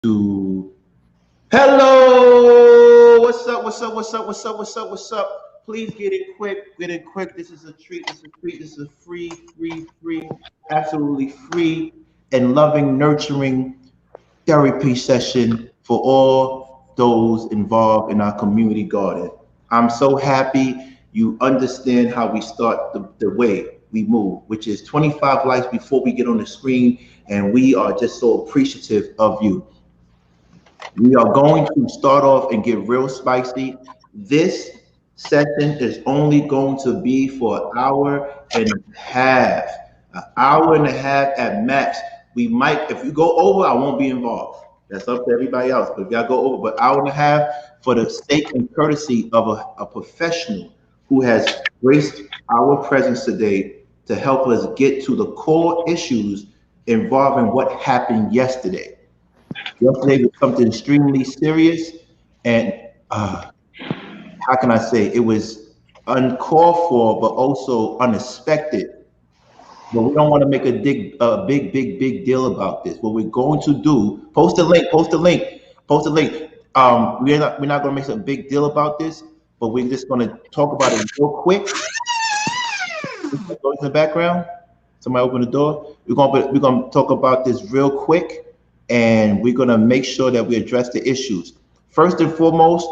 to hello. What's up? What's up? What's up? What's up? What's up? What's up? Please get in quick. Get in quick. This is a treat. This is a treat. This is a free, absolutely free and loving, nurturing therapy session for all those involved in our community garden. I'm so happy you understand how we start the way we move, which is 25 likes before we get on the screen, and we are just so appreciative of you. We are going to start off and get real spicy. This session is only going to be for an hour and a half. An hour and a half at max. We might, if you go over, I won't be involved. That's up to everybody else. But if y'all go over, but hour and a half for the sake and courtesy of a professional who has graced our presence today to help us get to the core issues involving what happened yesterday. Yesterday was something extremely serious, and how can I say it was uncalled for, but also unexpected. But we don't want to make a big deal about this. What we're going to do, post a link, post a link, post a link. We're not going to make a big deal about this, but we're just going to talk about it real quick. Go in the background. Somebody open the door. We're gonna talk about this real quick, and we're gonna make sure that we address the issues. First and foremost,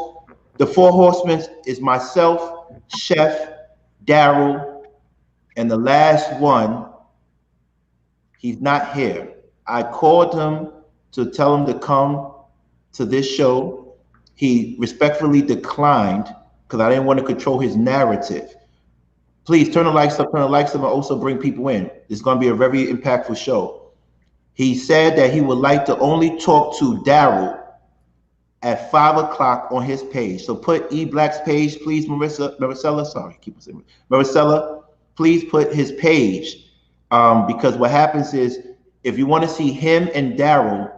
the four horsemen is myself, Chef, Daryl, and the last one. He's not here. I called him to tell him to come to this show. He respectfully declined because I didn't want to control his narrative. Please turn the likes up, and also bring people in. It's going to be a very impactful show. He said that he would like to only talk to Daryl at 5 o'clock on his page. So put E Black's page, please, Maricela. Sorry, keep on saying Maricela. Please put his page, because what happens is if you want to see him and Daryl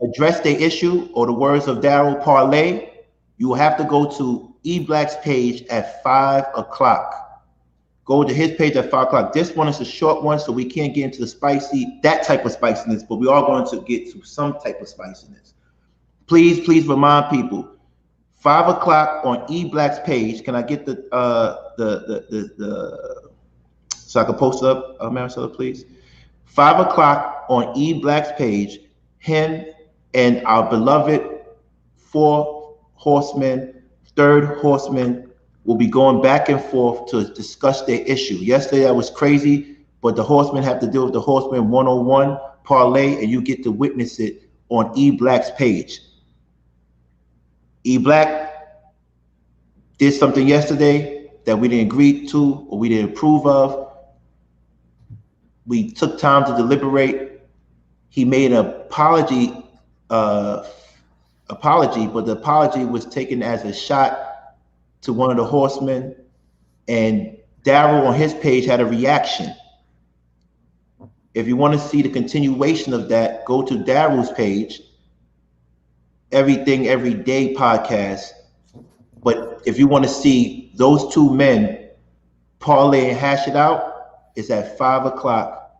address the issue or the words of Daryl parlay, you will have to go to E Black's page at 5 o'clock. Go to his page at 5 o'clock. This one is a short one, so we can't get into that type of spiciness, but we are going to get to some type of spiciness. Please remind people, 5 o'clock on E Black's page. Can I get the so I can post it up, Maricela, please? 5 o'clock on E Black's page. Him and our beloved four horsemen, third horseman, will be going back and forth to discuss their issue. Yesterday that was crazy, but the horsemen have to deal with the horseman 101 parlay, and you get to witness it on E Black's page. E Black did something yesterday that we didn't agree to or we didn't approve of. We took time to deliberate. He made an apology, but the apology was taken as a shot to one of the horsemen, and Daryl on his page had a reaction. If you want to see the continuation of that, go to Daryl's page, Everything Every Day podcast. But if you want to see those two men parlay and hash it out, it's at 5 o'clock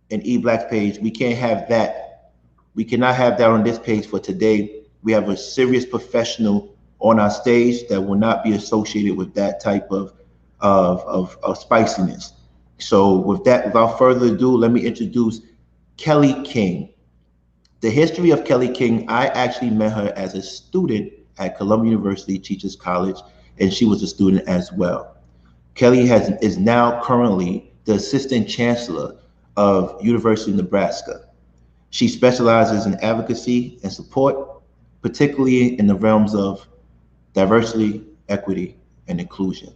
in E Black's page. We can't have that. We cannot have that on this page for today. We have a serious professional on our stage that will not be associated with that type of spiciness. So with that, without further ado, let me introduce Kelly King. The history of Kelly King, I actually met her as a student at Columbia University Teachers College, and she was a student as well. Kelly is now currently the Assistant Chancellor of University of Nebraska. She specializes in advocacy and support, particularly in the realms of diversity, equity, and inclusion.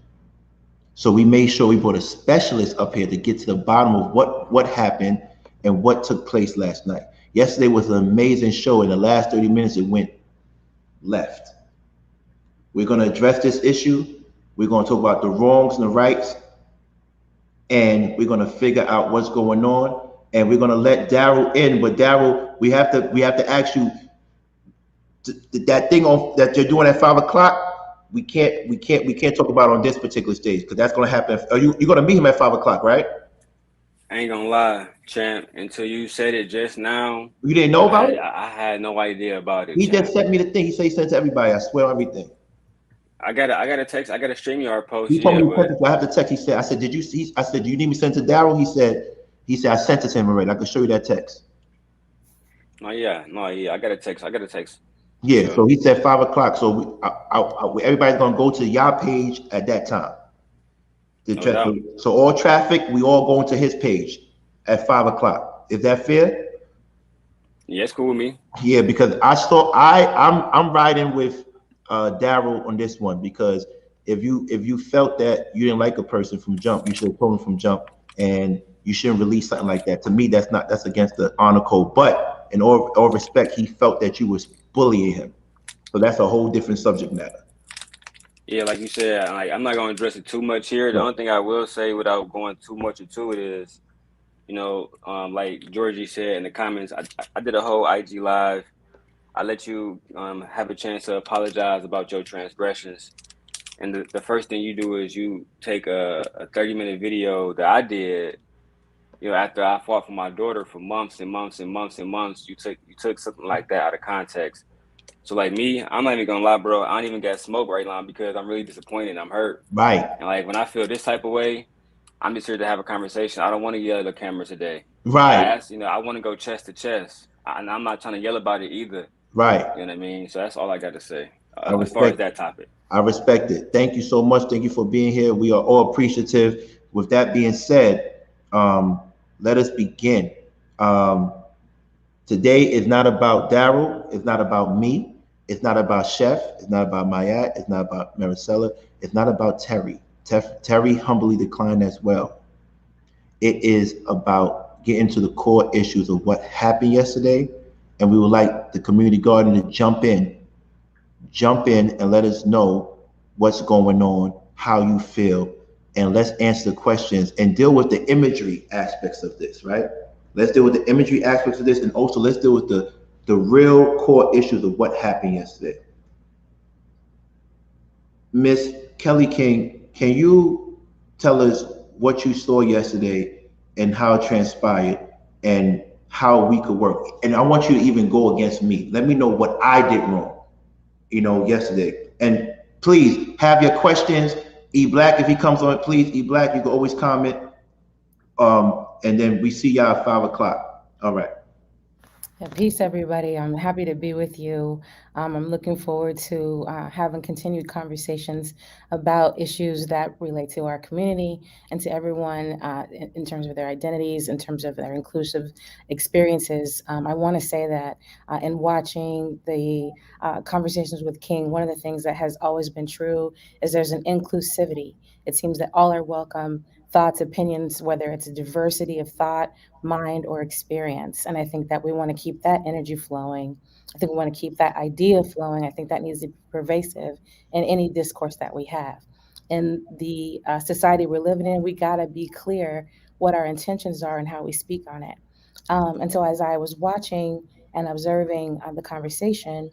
So we made sure we brought a specialist up here to get to the bottom of what happened and what took place last night. Yesterday was an amazing show. In the last 30 minutes, it went left. We're going to address this issue. We're going to talk about the wrongs and the rights, and we're going to figure out what's going on. And we're going to let Daryl in. But Daryl, we have to ask you that thing that you're doing at 5 o'clock. We can't talk about it on this particular stage because that's going to happen. You're going to meet him at 5 o'clock, right? I ain't gonna lie, champ. Until you said it just now, You didn't know about it? I had no idea about it, He just champ. sent me the thing. He said he sent it to everybody. I swear on everything. I got a text. I got a StreamYard post. He told Yeah, me to but text it. So I have the text. He said, I said, did you see? I said, do you need me to send it to Daryl? He said, I sent it to him already. I can show you that text. no, yeah. I got a text. I got a text for Yeah. sure. So he said 5 o'clock. So everybody's gonna go to y'all page at that time. No doubt. So all traffic, we all going to his page at 5 o'clock. Is that fair? Yeah, it's cool with me. Yeah, because I'm riding with Daryl on this one because if you felt that you didn't like a person from jump, you should have told him from jump, and you shouldn't release something like that. To me, that's against the honor code. But in all respect, he felt that you was bullying him, so that's a whole different subject matter. Yeah, like you said, I'm not gonna address it too much here. The Right. only thing I will say without going too much into it is, like Georgie said in the comments, I did a whole IG live. I let you have a chance to apologize about your transgressions. And the first thing you do is you take a 30-minute video that I did, after I fought for my daughter for months and months and months and months. You took something like that out of context. So like me, I'm not even gonna lie, bro. I don't even got smoke right now because I'm really disappointed. I'm hurt. Right. And like when I feel this type of way, I'm just here to have a conversation. I don't want to yell at the camera today. Right. I want to go chest to chest, and I'm not trying to yell about it either. Right. You know what I mean? So that's all I got to say I as far as respect. that topic. I respect it. Thank you so much. Thank you for being here. We are all appreciative. With that being said, um, let us begin. Um, Today is not about Daryl. It's not about me. It's not about Chef. It's not about Mayat. It's not about Maricela. It's not about Terry. Terry humbly declined as well. It is about getting to the core issues of what happened yesterday. And we would like the community garden to jump in and let us know what's going on, how you feel, and let's answer the questions and deal with the imagery aspects of this, right? Let's deal with the imagery aspects of this, and also let's deal with the real core issues of what happened yesterday. Miss Kelly King, can you tell us what you saw yesterday and how it transpired and how we could work? And I want you to even go against me. Let me know what I did wrong, yesterday. And please have your questions. E Black, if he comes on, please, E Black, you can always comment. And then we see y'all at 5 o'clock. All right. Yeah, peace, everybody. I'm happy to be with you. I'm looking forward to having continued conversations about issues that relate to our community and to everyone in terms of their identities, in terms of their inclusive experiences. I want to say that in watching the conversations with King, one of the things that has always been true is there's an inclusivity. It seems that all are welcome. Thoughts, opinions, whether it's a diversity of thought, mind, or experience. And I think that we want to keep that energy flowing. I think we want to keep that idea flowing. I think that needs to be pervasive in any discourse that we have. In the society we're living in, we got to be clear what our intentions are and how we speak on it. And so as I was watching and observing the conversation,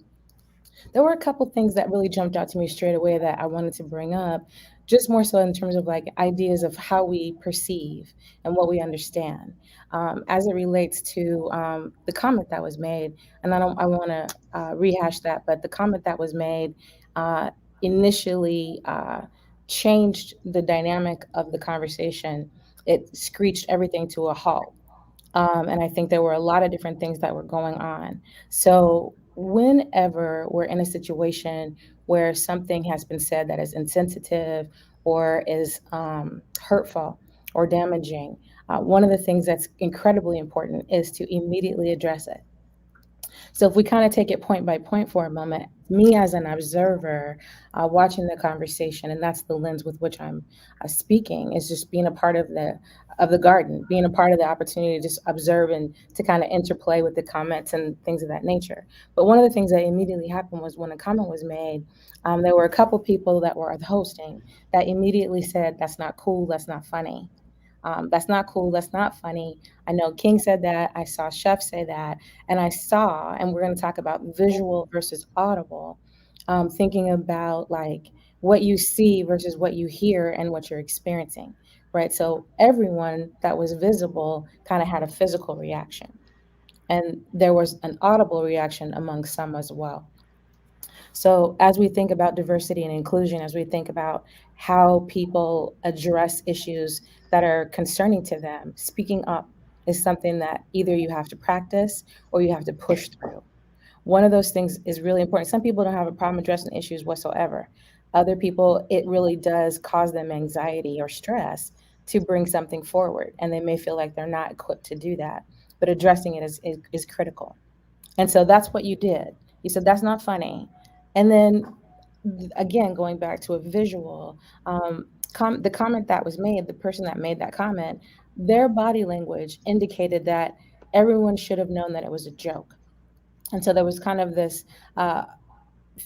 there were a couple things that really jumped out to me straight away that I wanted to bring up, just more so in terms of like ideas of how we perceive and what we understand, as it relates to the comment that was made. And I want to rehash that, but the comment that was made uh, initially changed the dynamic of the conversation. It screeched everything to a halt. And I think there were a lot of different things that were going on. So, whenever we're in a situation where something has been said that is insensitive or is hurtful or damaging, one of the things that's incredibly important is to immediately address it. So if we kind of take it point by point for a moment, me as an observer watching the conversation, and that's the lens with which I'm speaking, is just being a part of the garden, being a part of the opportunity to just observe and to kind of interplay with the comments and things of that nature. But one of the things that immediately happened was when a comment was made, there were a couple people that were hosting that immediately said, "That's not cool. That's not funny." That's not cool. That's not funny. I know King said that. I saw Chef say that. And I saw, and we're going to talk about visual versus audible, thinking about like what you see versus what you hear and what you're experiencing, right? So everyone that was visible kind of had a physical reaction. And there was an audible reaction among some as well. So, as we think about diversity and inclusion, as we think about how people address issues that are concerning to them, speaking up is something that either you have to practice or you have to push through. One of those things is really important. Some people don't have a problem addressing issues whatsoever. Other people, it really does cause them anxiety or stress to bring something forward, and they may feel like they're not equipped to do that. But addressing it is critical. And so that's what you did. You said, that's not funny. And then again, going back to a visual, the comment that was made, the person that made that comment, their body language indicated that everyone should have known that it was a joke. And so there was kind of this uh,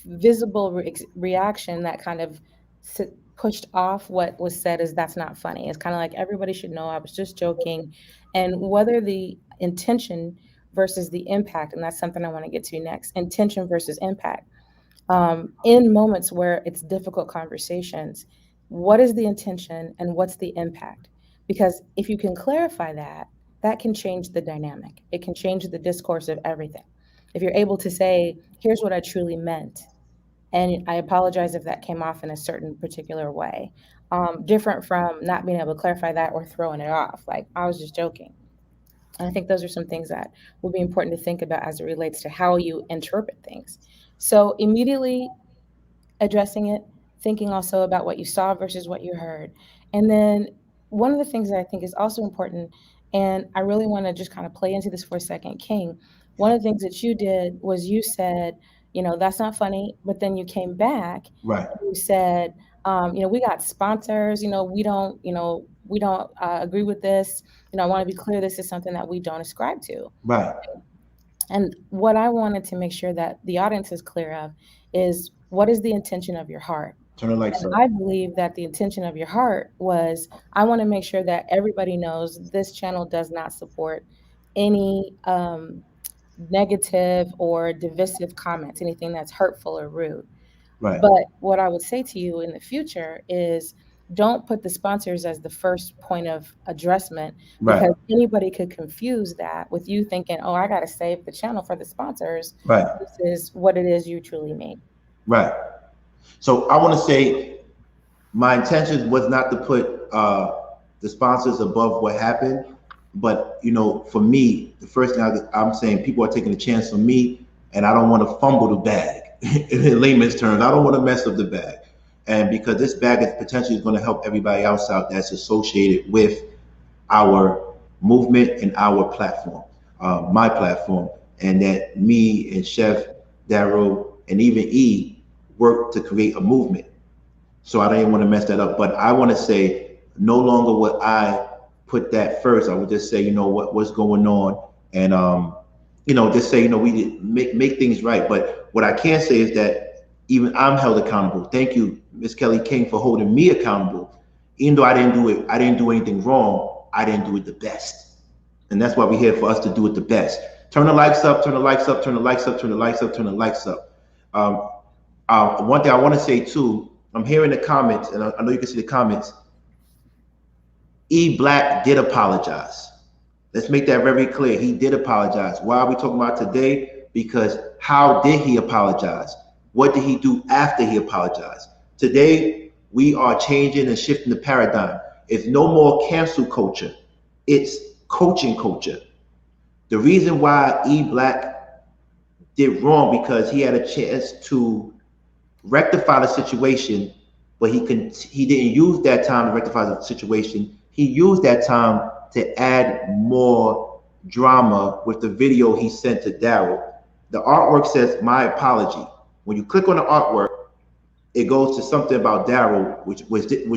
visible reaction that kind of pushed off what was said as that's not funny. It's kind of like everybody should know I was just joking. And whether the intention versus the impact, and that's something I want to get to next, intention versus impact. In moments where it's difficult conversations, what is the intention and what's the impact? Because if you can clarify that, that can change the dynamic. It can change the discourse of everything. If you're able to say, here's what I truly meant, and I apologize if that came off in a certain particular way, different from not being able to clarify that or throwing it off, like I was just joking. And I think those are some things that will be important to think about as it relates to how you interpret things. So immediately addressing it, thinking also about what you saw versus what you heard. And then one of the things that I think is also important, and I really want to just kind of play into this for a second, King, one of the things that you did was you said, that's not funny, but then you came back Right. and you said, we got sponsors, we don't agree with this. I want to be clear, this is something that we don't ascribe to. Right. And what I wanted to make sure that the audience is clear of is, what is the intention of your heart? Turn the lights And up. I believe that the intention of your heart was, I want to make sure that everybody knows this channel does not support any negative or divisive comments, anything that's hurtful or rude. Right. But what I would say to you in the future is, don't put the sponsors as the first point of addressment, Right. because anybody could confuse that with you thinking, oh, I got to save the channel for the sponsors. Right. This is what it is you truly mean. Right. So I want to say my intention was not to put the sponsors above what happened. But, for me, the first thing I'm saying, people are taking a chance on me, and I don't want to fumble the bag. In layman's terms, I don't want to mess up the bag. And because this bag is potentially going to help everybody else out that's associated with our movement and our platform, my platform, and that me and Chef Darrow and even E work to create a movement. So I don't even want to mess that up. But I want to say, no longer would I put that first. I would just say, what's going on, and just say, we did make things right. But what I can say is that even I'm held accountable. Thank you, Miss Kelly King, for holding me accountable. Even though I didn't do anything wrong. I didn't do it the best, and that's why we're here, for us to do it the best. Turn the lights up. Turn the lights up. Turn the lights up. Turn the lights up. Turn the lights up. One thing I want to say too. I'm hearing the comments, and I know you can see the comments. E Black did apologize. Let's make that very clear. He did apologize. Why are we talking about today? Because how did he apologize? What did he do after he apologized? Today, we are changing and shifting the paradigm. It's no more cancel culture. It's coaching culture. The reason why E Black did wrong, because he had a chance to rectify the situation, but he didn't use that time to rectify the situation. He used that time to add more drama with the video he sent to Daryl. The artwork says, "My apology." When you click on the artwork, it goes to something about Daryl, which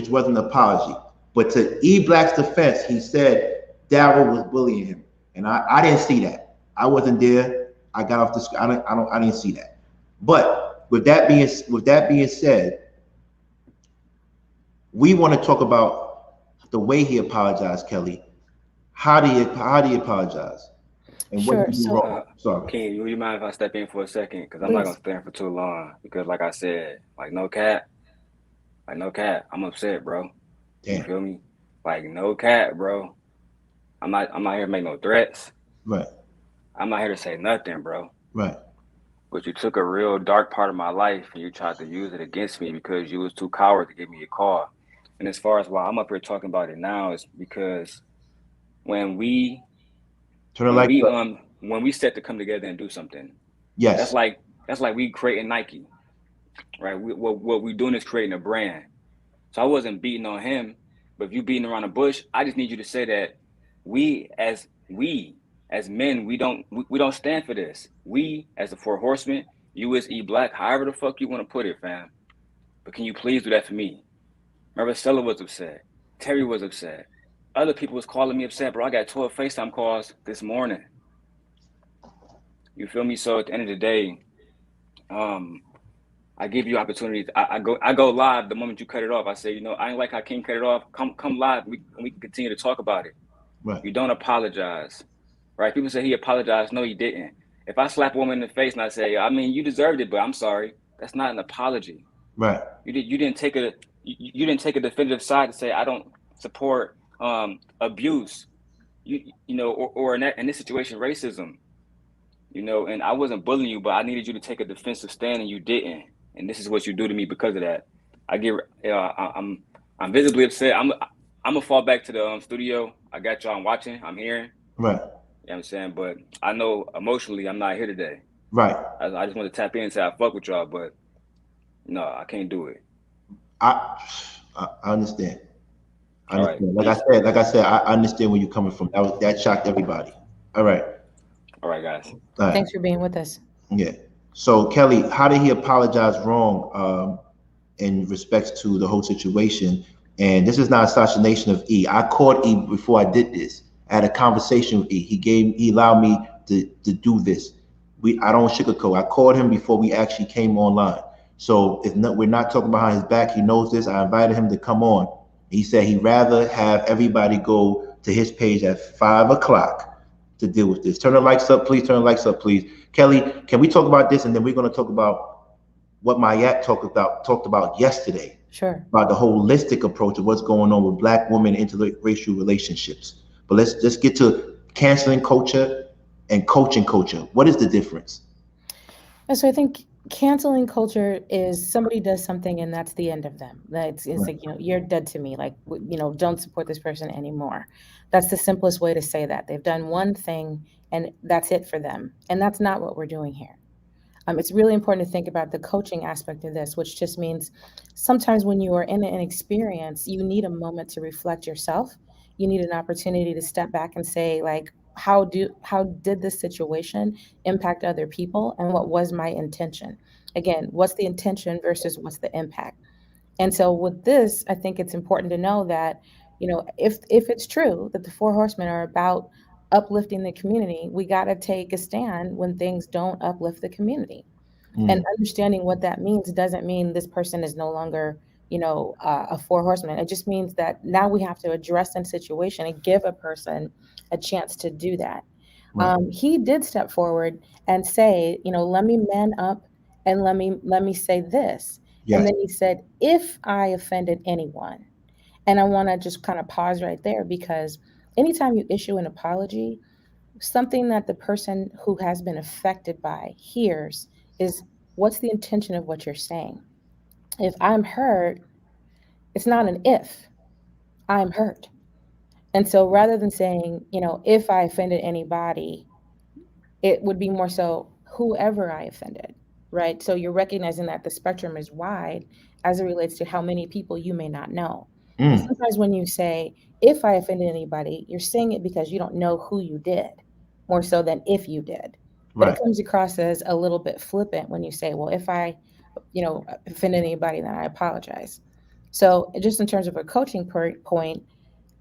wasn't an apology. But to E Black's defense, he said Daryl was bullying him, and I didn't see that. I wasn't there. I got off the screen. I didn't see that. But with that being said, we want to talk about the way he apologized, Kelly. How do you apologize? And Sure. what did you do wrong? Sorry. King, would you mind if I step in for a second? Because I'm not gonna stand for too long. Because like I said, no cap, I'm upset, bro. Damn. You feel me? Like no cat, bro. I'm not here to make no threats. Right. I'm not here to say nothing, bro. Right. But you took a real dark part of my life and you tried to use it against me because you was too coward to give me a call. And as far as why I'm up here talking about it now is because when we Turn the lights up. when we set to come together and do something, that's Yes. like we creating Nike, right? What we doing is creating a brand. So I wasn't beating on him, but if you beating around the bush, I just need you to say that we as men, we don't stand for this. We as the Four Horsemen, you as E Black, however the fuck you want to put it, fam. But can you please do that for me? Remember, Stella was upset. Terry was upset. Other people was calling me upset, bro. I got 12 FaceTime calls this morning. You feel me? So at the end of the day, I give you opportunities. I go live the moment you cut it off. I say, you know, I ain't like how King cut it off. Come live. We can continue to talk about it. Right. You don't apologize, right? People say he apologized. No, he didn't. If I slap a woman in the face and I say, I mean, you deserved it, but I'm sorry. That's not an apology. Right. You didn't take a definitive side to say I don't support abuse. You know, or in this situation, racism. You know, and I wasn't bullying you, but I needed you to take a defensive stand, and you didn't. And this is what you do to me because of that. I'm visibly upset. I'm gonna fall back to the studio. I got y'all. I'm watching. I'm hearing. Right. You know what I'm saying? But I know emotionally I'm not here today. Right. I just want to tap in and say I fuck with y'all, but no, I can't do it. I understand. I All right. understand. Like I said, I understand where you're coming from. That shocked everybody. All right. All right, guys. All right. Thanks for being with us. Yeah. So Kelly, how did he apologize wrong in respects to the whole situation? And this is not assassination of E. I caught E before I did this. I had a conversation with E. He allowed me to do this. I don't sugarcoat. I called him before we actually came online. So if not, we're not talking behind his back. He knows this. I invited him to come on. He said he'd rather have everybody go to his page at 5 o'clock to deal with this. Turn the lights up, please. Turn the lights up, please. Kelly, can we talk about this, and then we're going to talk about what Mayat talked about yesterday. Sure. About the holistic approach of what's going on with Black women in interracial relationships. But let's get to canceling culture and coaching culture. What is the difference? And so I think canceling culture is somebody does something and that's the end of them. It's Right. like, you're dead to me. Like, don't support this person anymore. That's the simplest way to say that. They've done one thing and that's it for them. And that's not what we're doing here. It's really important to think about the coaching aspect of this, which just means sometimes when you are in an experience, you need a moment to reflect yourself. You need an opportunity to step back and say, like, how did this situation impact other people, and what was my intention? Again, what's the intention versus what's the impact? And so with this, I think it's important to know that, if it's true that the Four Horsemen are about uplifting the community, we got to take a stand when things don't uplift the community. And understanding what that means doesn't mean this person is no longer, a Four Horseman. It just means that now we have to address the situation and give a person a chance to do that. Right. He did step forward and say, let me man up and let me say this. And Yes. then he said, if I offended anyone, and I want to just kind of pause right there, because anytime you issue an apology, something that the person who has been affected by hears is, what's the intention of what you're saying? If I'm hurt, it's not an if, I'm hurt. And so rather than saying, if I offended anybody, it would be more so whoever I offended, right? So you're recognizing that the spectrum is wide as it relates to how many people you may not know. And sometimes when you say, if I offended anybody, you're saying it because you don't know who you did, more so than if you did. But Right. it comes across as a little bit flippant when you say, well, if I, offended anybody, then I apologize. So just in terms of a coaching point,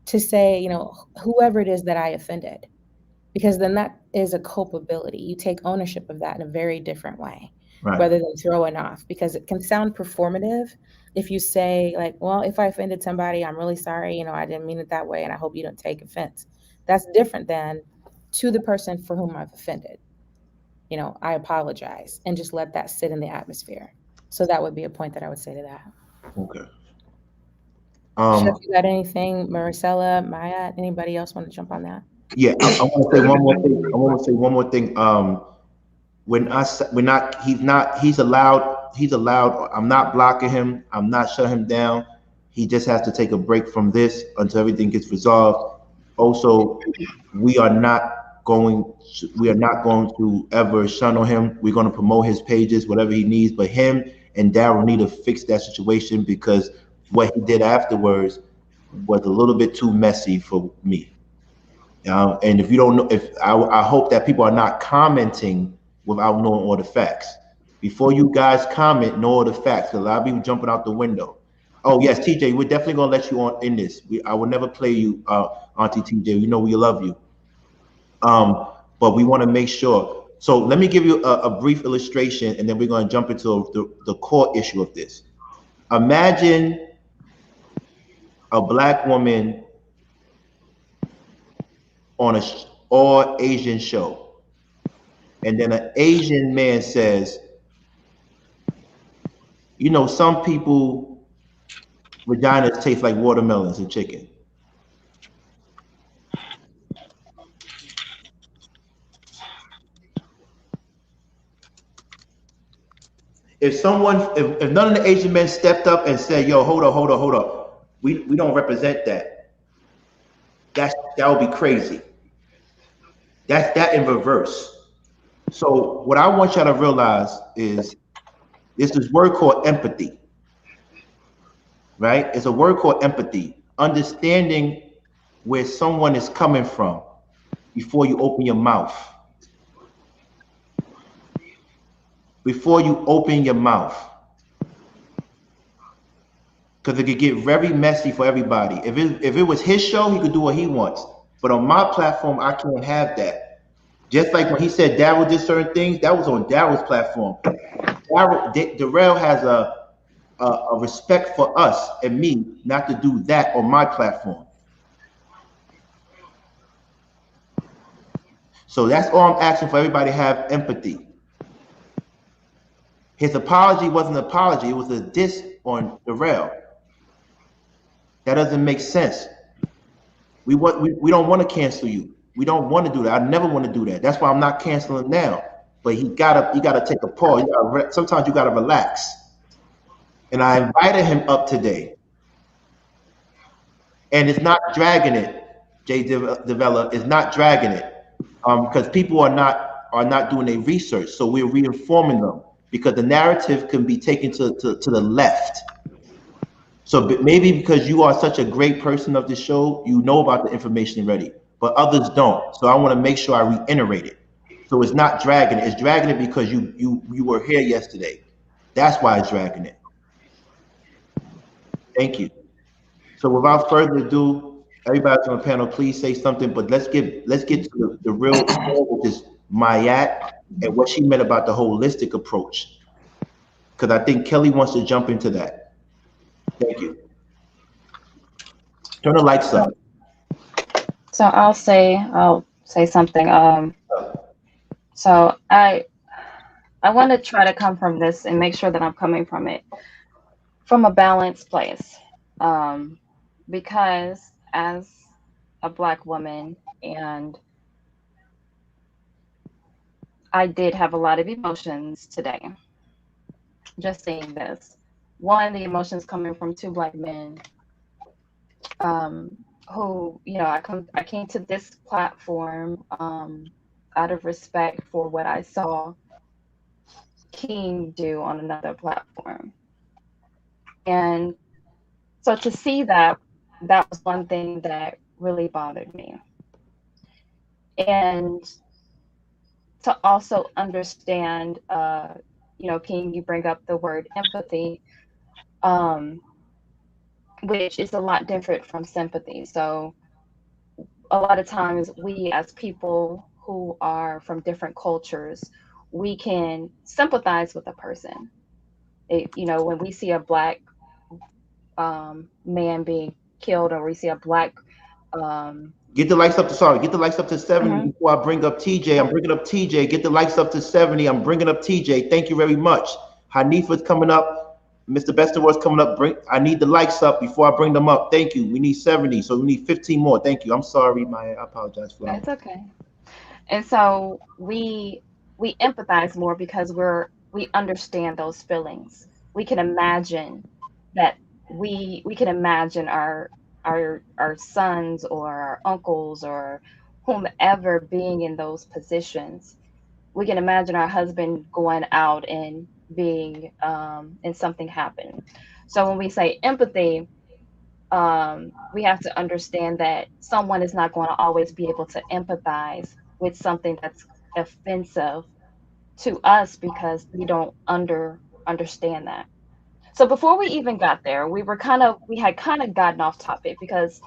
to say, whoever it is that I offended, because then that is a culpability. You take ownership of that in a very different way, Right. rather than throwing off, because it can sound performative if you say, like, well, if I offended somebody, I'm really sorry, I didn't mean it that way, and I hope you don't take offense. That's different than, to the person for whom I've offended, I apologize, and just let that sit in the atmosphere. So that would be a point that I would say to that. Okay. Chef, you got anything? Maricela, Maya, anybody else want to jump on that? Yeah, I want to say one more thing. I want to say one more thing. He's allowed. He's allowed. I'm not blocking him. I'm not shutting him down. He just has to take a break from this until everything gets resolved. Also, we are not going. We are not going to ever shun on him. We're going to promote his pages, whatever he needs. But him and Daryl need to fix that situation because what he did afterwards was a little bit too messy for me. And if you don't know, if I hope that people are not commenting without knowing all the facts. Before you guys comment, know all the facts. Because a lot of people jumping out the window. Oh yes, TJ, we're definitely gonna let you on in this. I will never play you, Auntie TJ. We know we love you. But we want to make sure. So let me give you a brief illustration, and then we're gonna jump into the core issue of this. Imagine a black woman on a all Asian show, and then an Asian man says, you know, some people vaginas taste like watermelons and chicken. If none of the Asian men stepped up and said, yo, hold up, we don't represent that. That would be crazy. That's that in reverse. So what I want y'all to realize is there's this word called empathy, right? It's a word called empathy, understanding where someone is coming from before you open your mouth. Before you open your mouth. Because it could get very messy for everybody. If it was his show, he could do what he wants. But on my platform, I can't have that. Just like when he said Daryl did certain things, that was on Daryl's platform. Darrell has a respect for us and me not to do that on my platform. So that's all I'm asking for everybody to have empathy. His apology wasn't an apology, it was a diss on Darrell. That doesn't make sense. We don't want to cancel you. We don't want to do that. I never want to do that. That's why I'm not canceling now. But he gotta take a pause. Sometimes you gotta relax. And I invited him up today. And it's not dragging it, Jay Devella, is not dragging it. Because people are not doing their research. So we're reinforming them because the narrative can be taken to the left. So maybe because you are such a great person of the show, you know about the information already, but others don't. So I want to make sure I reiterate it. So it's not dragging it. It's dragging it because you were here yesterday. That's why it's dragging it. Thank you. So without further ado, everybody on the panel, please say something. But let's get to the real, which is Mayat and what she meant about the holistic approach. Because I think Kelly wants to jump into that. Thank you. Turn the lights up. So I'll say something. So I want to try to come from this and make sure that I'm coming from it from a balanced place. Because as a Black woman, and I did have a lot of emotions today. Just saying this. One, the emotions coming from two Black men who, you know, I came to this platform out of respect for what I saw King do on another platform. And so to see that was one thing that really bothered me. And to also understand, you know, King, you bring up the word empathy, which is a lot different from sympathy. So a lot of times we as people who are from different cultures, we can sympathize with a person. You know, when we see a Black man being killed, or we see a Black get the likes up to 70 before I bring up TJ. I'm bringing up TJ. Get the likes up to 70. I'm bringing up TJ. Thank you very much. Hanifa's coming up. Mr. Best Awards coming up. I need the likes up before I bring them up. Thank you. We need 70, so we need 15 more. Thank you. I'm sorry, Maya. I apologize for that. It's okay. And so we empathize more because we understand those feelings. We can imagine that we can imagine our sons or our uncles or whomever being in those positions. We can imagine our husband going out and being and something happened. So when we say empathy, we have to understand that someone is not going to always be able to empathize with something that's offensive to us because we don't understand that. So before we even got there, we had kind of gotten off topic because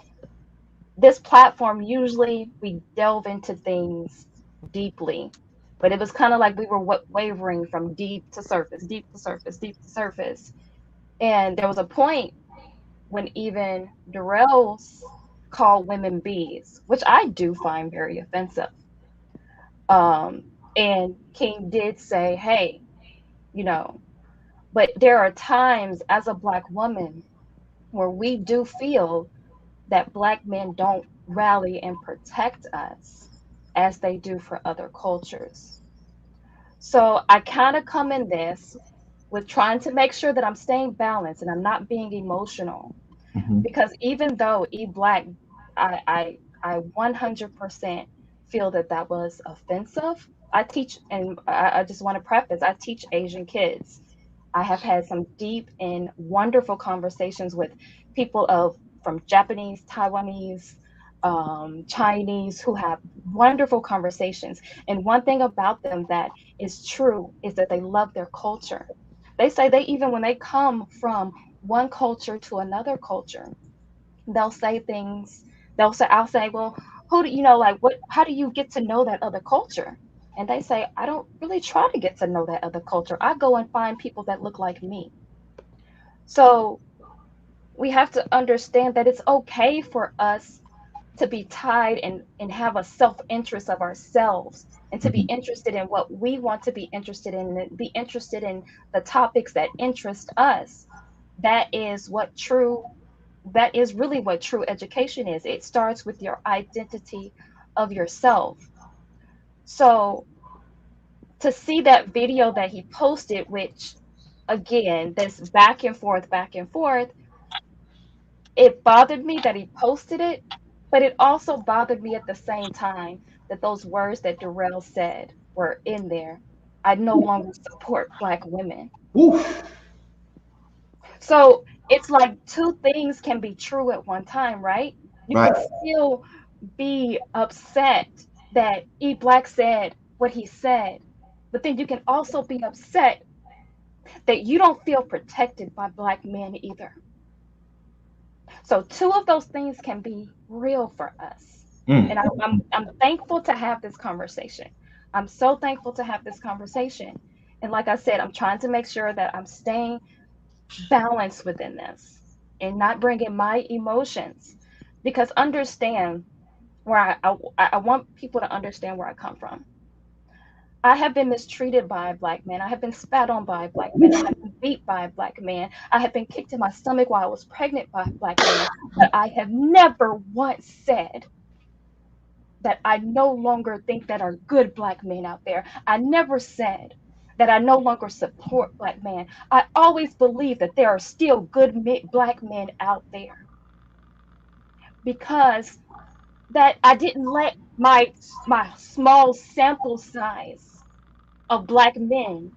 this platform usually we delve into things deeply, but it was kind of like we were wavering from deep to surface, deep to surface, deep to surface. And there was a point when even Darrell called women bees, which I do find very offensive. And King did say, hey, you know, but there are times as a Black woman where we do feel that Black men don't rally and protect us as they do for other cultures. So I kind of come in this with trying to make sure that I'm staying balanced and I'm not being emotional. Mhm. Because even though Black, I 100% feel that that was offensive. I teach, and I just want to preface, I teach Asian kids. I have had some deep and wonderful conversations with people from Japanese, Taiwanese, Chinese who have wonderful conversations. And one thing about them that is true is that they love their culture. They say they even when they come from one culture to another culture, they'll say things. I'll say, well, who do you know? Like, what? How do you get to know that other culture? And they say, I don't really try to get to know that other culture. I go and find people that look like me. So we have to understand that it's okay for us to be tied and have a self-interest of ourselves and to be Mhm. interested in what we want to be interested in and be interested in the topics that interest us. That is what true that is really what true education is. It starts with your identity of yourself. So to see that video that he posted, which again, this back and forth, it bothered me that he posted it, but it also bothered me at the same time that those words that Darrell said were in there. I no longer support Black women. Oof. So it's like two things can be true at one time, right? You Right. can still be upset that Black said what he said, but then you can also be upset that you don't feel protected by Black men either. So two of those things can be real for us. And Mm. I'm thankful to have this conversation. I'm so thankful to have this conversation. And like I said, I'm trying to make sure that I'm staying balanced within this and not bringing my emotions. Because understand where I want people to understand where I come from. I have been mistreated by a Black man. I have been spat on by a Black man. I have been beat by a Black man. I have been kicked in my stomach while I was pregnant by a Black man. But I have never once said that I no longer think that are good Black men out there. I never said that I no longer support Black men. I always believe that there are still good Black men out there because that I didn't let my small sample size of Black men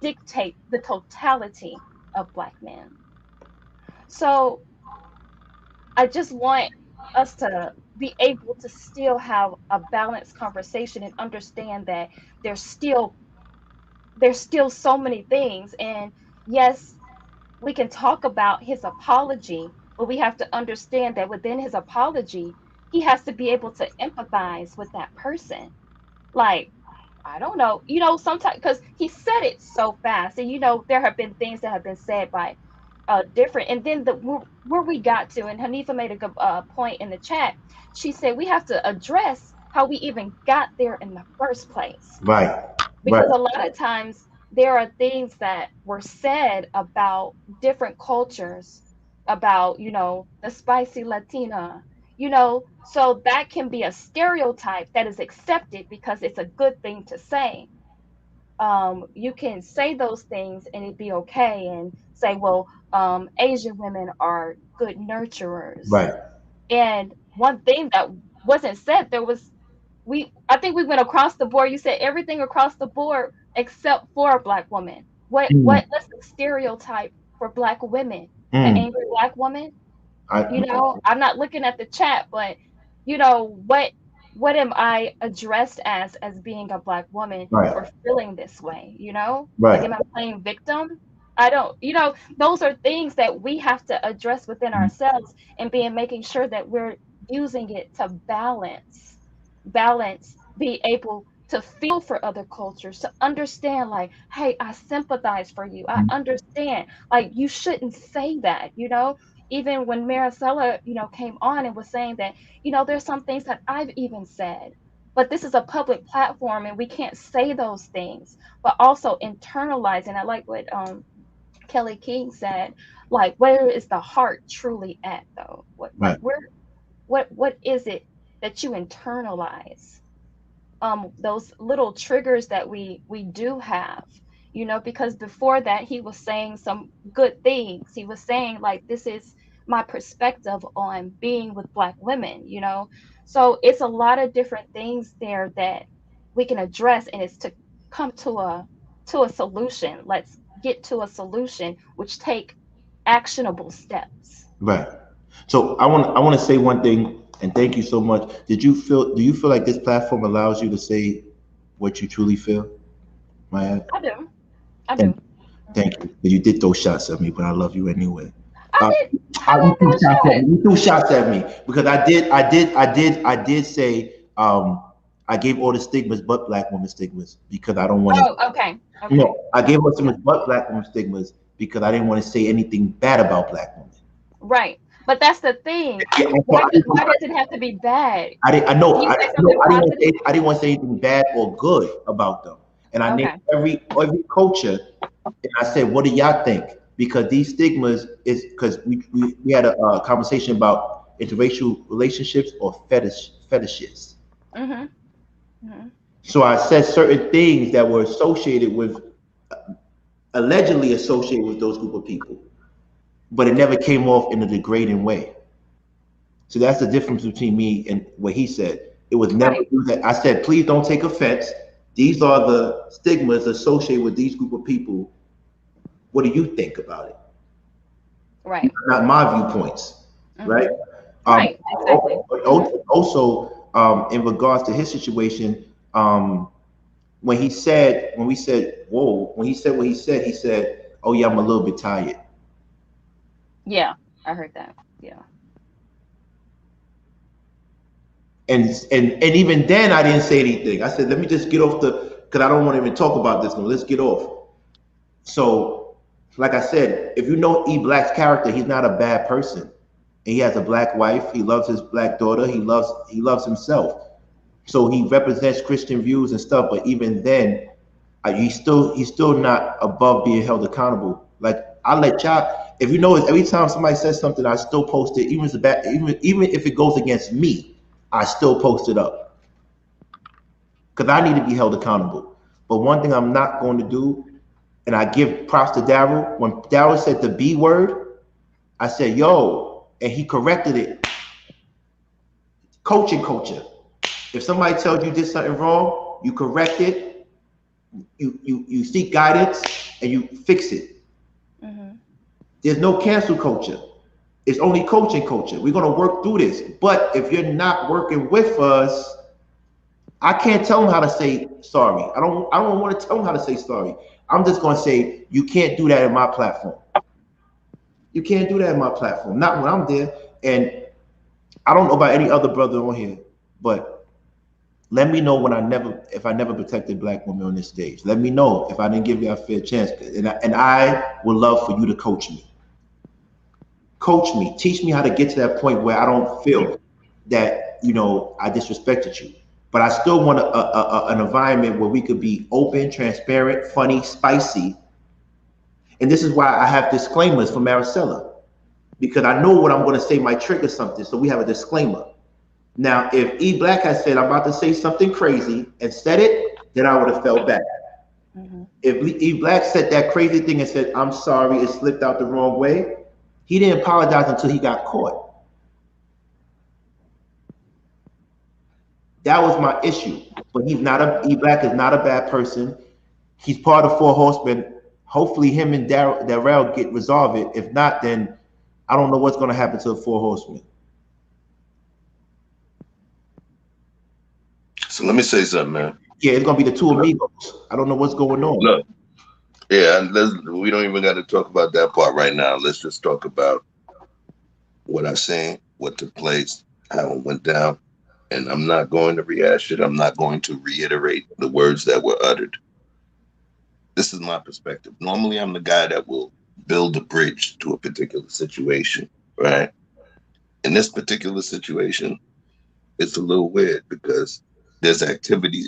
dictate the totality of Black men. So I just want us to be able to still have a balanced conversation and understand that there's still there's still so many things. And yes, we can talk about his apology, but we have to understand that within his apology, he has to be able to empathize with that person. Like, I don't know, sometimes because he said it so fast, and there have been things that have been said by different, and then where we got to, and Hanifa made a good point in the chat. She said we have to address how we even got there in the first place, Right. Right. because a lot of times there are things that were said about different cultures, about, you know, the spicy Latina, you know, so that can be a stereotype that is accepted because it's a good thing to say. You can say those things and it'd be okay, and say, well, Asian women are good nurturers. Right. And one thing that wasn't said, there was, I think we went across the board. You said everything across the board except for a black woman. Mm. What's the stereotype for black women? The Mm. angry black woman? You I, know, I'm not looking at the chat, but you know, what am I addressed as being a black woman right. for feeling this way, you know? Like, Right. am I playing victim? I don't, you know, those are things that we have to address within ourselves, and being making sure that we're using it to balance, be able to feel for other cultures, to understand, like, hey, I sympathize for you. I understand. Like, you shouldn't say that, you know? Even when Maricela, you know, came on and was saying that, you know, there's some things that I've even said, but this is a public platform and we can't say those things, but also internalizing. I like what Kelly King said, like, where is the heart truly at though? Right. What is it that you internalize? Those little triggers that we do have, you know, because before that he was saying some good things. He was saying, like, this is my perspective on being with black women, you know. So it's a lot of different things there that we can address, and it's to come to a solution. Let's get to a solution which take actionable steps. Right. So I want to say one thing, and thank you so much. Do you feel like this platform allows you to say what you truly feel, Maya? I do i Thank, do thank you. You did throw shots at me, but I love you anyway. I Uh, did. I you didn't threw throw shots at shots. me. You threw shots at me because I did say I gave all the stigmas but black woman stigmas because I don't want to. Oh, okay. Okay. No, I gave all the stigmas but black woman stigmas because I didn't want to say anything bad about black women. Right. But that's the thing. Yeah, so Why does it have to be bad? I didn't. I know. Can you say I know. something positive? I didn't want to say anything bad or good about them. And I named Okay. every culture, and I said, "What do y'all think?" Because these stigmas is because we had a conversation about interracial relationships or fetishes. Mm-hmm. Mm-hmm. So I said certain things that were associated with, allegedly associated with those group of people, but it never came off in a degrading way. So that's the difference between me and what he said. It was never Right. that. I said, please don't take offense. These are the stigmas associated with these group of people. What do you think about it? Right. Not my viewpoints, right? Mm-hmm. Right. Exactly. Mm-hmm. Also, in regards to his situation, when we said, whoa, when he said what he said, oh yeah, I'm a little bit tired. Yeah. I heard that. Yeah. And even then I didn't say anything. I said, let me just get off because I don't want to even talk about this one. Let's get off. So, like I said, if you know E Black's character, he's not a bad person. He has a black wife. He loves his black daughter. He loves himself. So he represents Christian views and stuff. But even then, he's still not above being held accountable. Like I let y'all, if you notice, every time somebody says something, I still post it, even if it's bad, even if it goes against me. I still post it up because I need to be held accountable. But one thing I'm not going to do, and I give props to Daryl, when Daryl said the B word, I said, yo, and he corrected it. Coaching culture. If somebody tells you did something wrong, you correct it, you seek guidance, and you fix it. Mm-hmm. There's no cancel culture. It's only coaching culture. We're going to work through this. But if you're not working with us, I can't tell them how to say sorry. I don't want to tell them how to say sorry. I'm just going to say, you can't do that in my platform. You can't do that in my platform. Not when I'm there. And I don't know about any other brother on here, but let me know if I never protected black women on this stage. Let me know if I didn't give you a fair chance. And I would love for you to coach me. Coach me, teach me how to get to that point where I don't feel that, I disrespected you. but I still want an environment where we could be open, transparent, funny, spicy. And this is why I have disclaimers for Maricela, because I know what I'm going to say might trigger something. So we have a disclaimer. Now, if E Black had said, I'm about to say something crazy and said it, then I would have felt bad. If E Black said that crazy thing and said, I'm sorry, it slipped out the wrong way, he didn't apologize until he got caught. That was my issue. But E Black is not a bad person. He's part of Four Horsemen. Hopefully him and Darrell get resolve it. If not, then I don't know what's going to happen to the Four Horsemen. So let me say something, man. Yeah, it's going to be the two amigos. I don't know what's going on. Look, yeah, we don't even got to talk about that part right now. Let's just talk about what I've seen, what took place, how it went down. And I'm not going to rehash it. I'm not going to reiterate the words that were uttered. This is my perspective. Normally, I'm the guy that will build a bridge to a particular situation, right? In this particular situation, it's a little weird because there's activity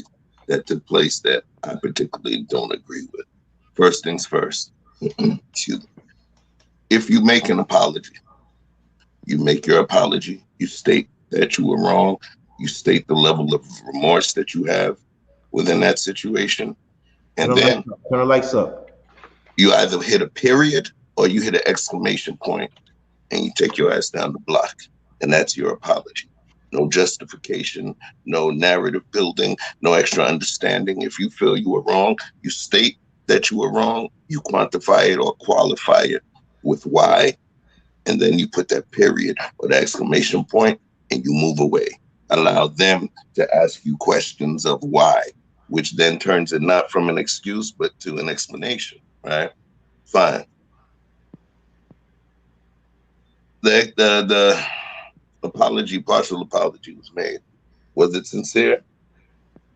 that took place that I particularly don't agree with. First things first, excuse me. If you make an apology, you make your apology, you state that you were wrong, you state the level of remorse that you have within that situation, and then turn the lights up. You either hit a period or you hit an exclamation point, and you take your ass down the block, and that's your apology. No justification, no narrative building, no extra understanding. If you feel you were wrong, you state that you were wrong, you quantify it or qualify it with why, and then you put that period or the exclamation point, and you move away. Allow them to ask you questions of why, which then turns it not from an excuse, but to an explanation, right? Fine. The apology, partial apology was made. Was it sincere?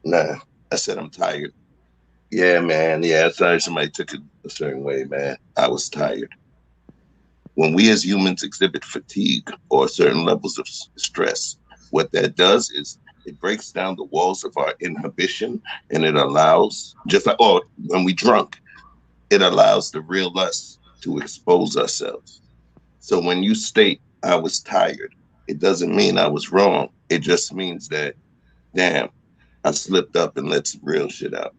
Nah. I said, I'm tired. Yeah, man. Yeah, sorry somebody took it a certain way, man. I was tired. When we as humans exhibit fatigue or certain levels of stress, what that does is it breaks down the walls of our inhibition, and it allows, just like, when we drunk, it allows the real us to expose ourselves. So when you state, I was tired, it doesn't mean I was wrong. It just means that, damn, I slipped up and let some real shit out.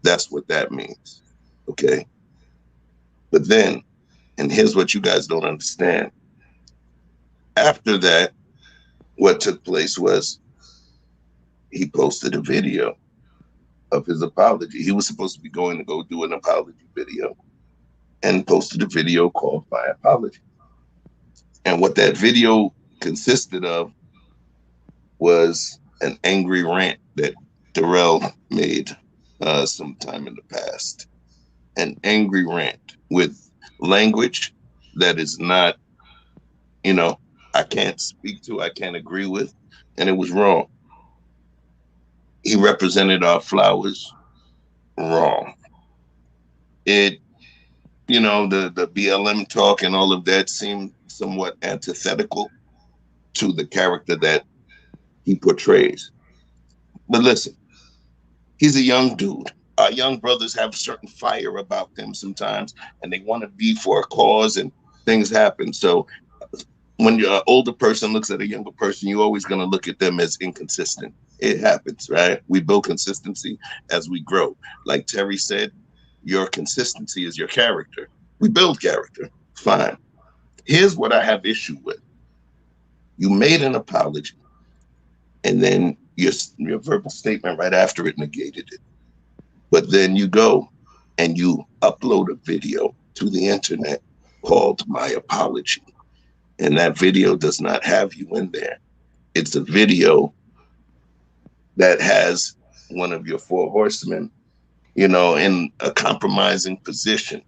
That's what that means, okay? But then, and here's what you guys don't understand. After that, what took place was he posted a video of his apology. He was supposed to be going to go do an apology video and posted a video called My Apology. And what that video consisted of was an angry rant that Darrell made sometime in the past. An angry rant with language that is not, I can't speak to, I can't agree with, and it was wrong. He represented our flowers wrong. It, the BLM talk and all of that seemed somewhat antithetical to the character that he portrays. But listen, he's a young dude. Our young brothers have a certain fire about them sometimes, and they want to be for a cause, and things happen. So when an older person looks at a younger person, you're always going to look at them as inconsistent. It happens, right? We build consistency as we grow. Like Terry said, your consistency is your character. We build character. Fine. Here's what I have issue with. You made an apology, and then your verbal statement right after it negated it. But then you go and you upload a video to the internet called My Apology. And that video does not have you in there. It's a video that has one of your four horsemen, in a compromising position.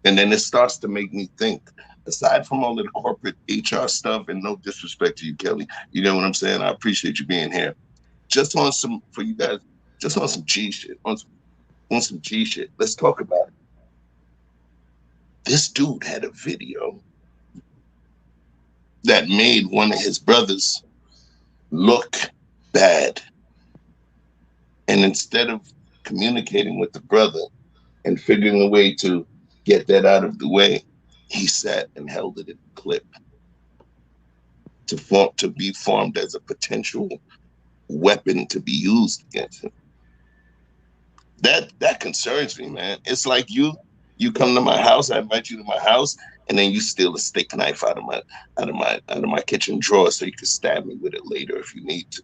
And then it starts to make me think, aside from all of the corporate HR stuff, and no disrespect to you, Kelly, you know what I'm saying? I appreciate you being here. Just on some, for you guys, just on some G shit, on some G shit. Let's talk about it. This dude had a video that made one of his brothers look bad And instead of communicating with the brother and figuring a way to get that out of the way, he sat and held it in a clip to be formed as a potential weapon to be used against him. That concerns me, man. It's like you come to my house, I invite you to my house, and then you steal a steak knife out of my kitchen drawer so you can stab me with it later if you need to.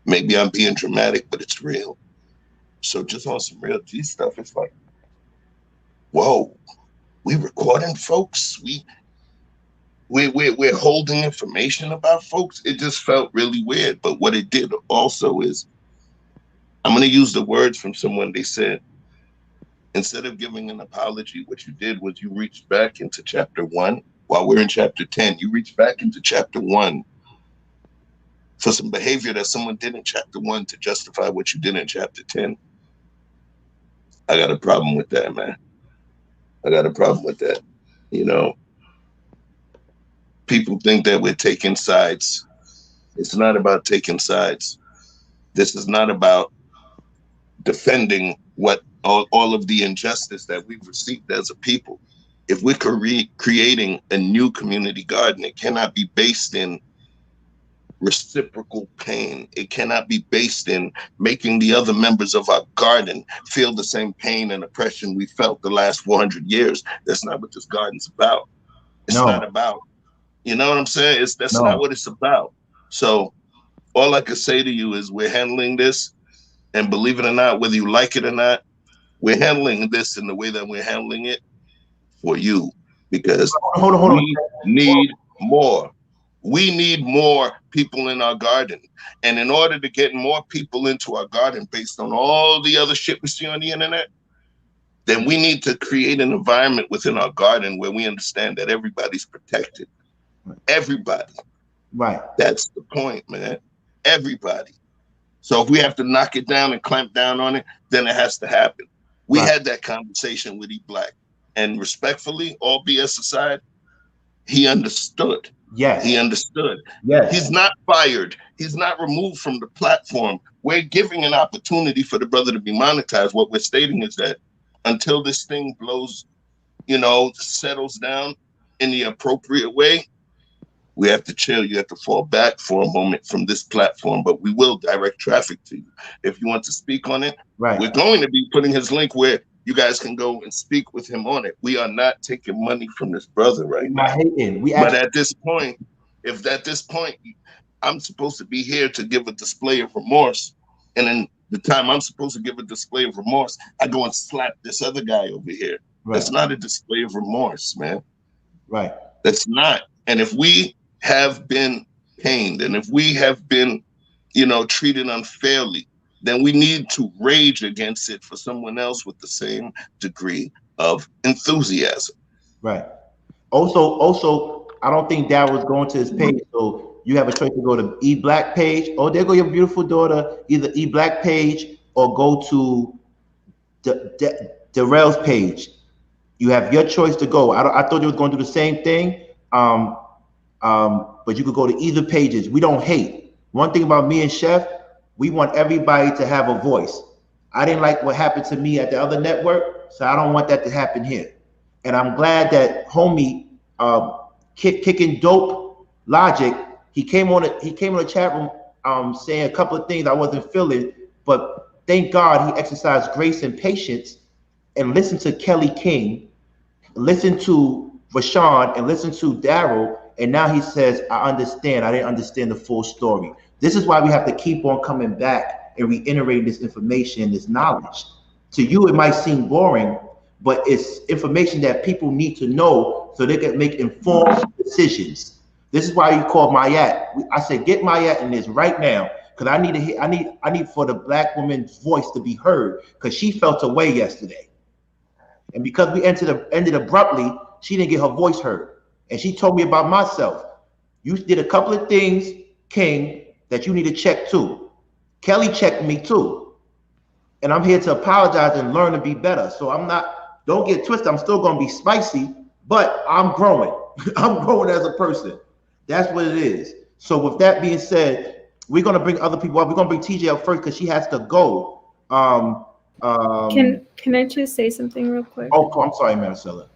Maybe I'm being dramatic, but it's real. So just on some real G stuff, it's like, whoa, we recording folks. We're holding information about folks. It just felt really weird. But what it did also is, I'm going to use the words from someone. They said, instead of giving an apology, what you did was you reached back into chapter 1 while we're in chapter 10. You reached back into chapter 1 for some behavior that someone did in chapter 1 to justify what you did in chapter 10. I got a problem with that, man. I got a problem with that. You know, people think that we're taking sides. It's not about taking sides. This is not about defending what all of the injustice that we've received as a people. If we're creating a new community garden, it cannot be based in reciprocal pain. It cannot be based in making the other members of our garden feel the same pain and oppression we felt the last 400 years. That's not what this garden's about. It's not about, you know what I'm saying? That's not what it's about. So all I could say to you is we're handling this, and believe it or not, whether you like it or not, we're handling this in the way that we're handling it for you, because we need more. We need more people in our garden. And in order to get more people into our garden based on all the other shit we see on the internet, then we need to create an environment within our garden where we understand that everybody's protected. Everybody. Right. That's the point, man. Everybody. So if we have to knock it down and clamp down on it, then it has to happen. We had that conversation with E Black. And respectfully, all BS aside, he understood. Yes. He understood. Yes. He's not fired. He's not removed from the platform. We're giving an opportunity for the brother to be monetized. What we're stating is that until this thing blows, settles down in the appropriate way, we have to chill. You have to fall back for a moment from this platform, but we will direct traffic to you. If you want to speak on it, we're going to be putting his link where you guys can go and speak with him on it. We are not taking money from this brother right now. But at this point, I'm supposed to be here to give a display of remorse, and then the time I'm supposed to give a display of remorse, I go and slap this other guy over here. That's not a display of remorse, man. Right. That's not. And if we have been pained, and if we have been, treated unfairly, then we need to rage against it for someone else with the same degree of enthusiasm. Right. Also, I don't think Dad was going to his page, so you have a choice to go to E Black page. Oh, there go your beautiful daughter. Either E Black page or go to Darrell's page. You have your choice to go. I thought you was going to do the same thing. But you could go to either pages. We don't hate. One thing about me and Chef, we want everybody to have a voice. I didn't like what happened to me at the other network, so I don't want that to happen here. And I'm glad that homie kicking dope logic, he came on the chat room saying a couple of things I wasn't feeling, but thank God he exercised grace and patience and listened to Kelly King, listened to Rashawn, and listened to Daryl, and now he says, I understand. I didn't understand the full story. This is why we have to keep on coming back and reiterating this information, this knowledge. To you, it might seem boring, but it's information that people need to know so they can make informed decisions. This is why you call Mayat. I said, get Mayat in this right now, because I need for the Black woman's voice to be heard, because she felt away yesterday. And because we ended abruptly, she didn't get her voice heard. And she told me about myself. You did a couple of things, King, that you need to check too. Kelly checked me too. And I'm here to apologize and learn to be better. So don't get twisted, I'm still gonna be spicy, but I'm growing. I'm growing as a person. That's what it is. So with that being said, we're gonna bring other people up. We're gonna bring TJ up first because she has to go. Can I just say something real quick? Oh, I'm sorry, Maricela.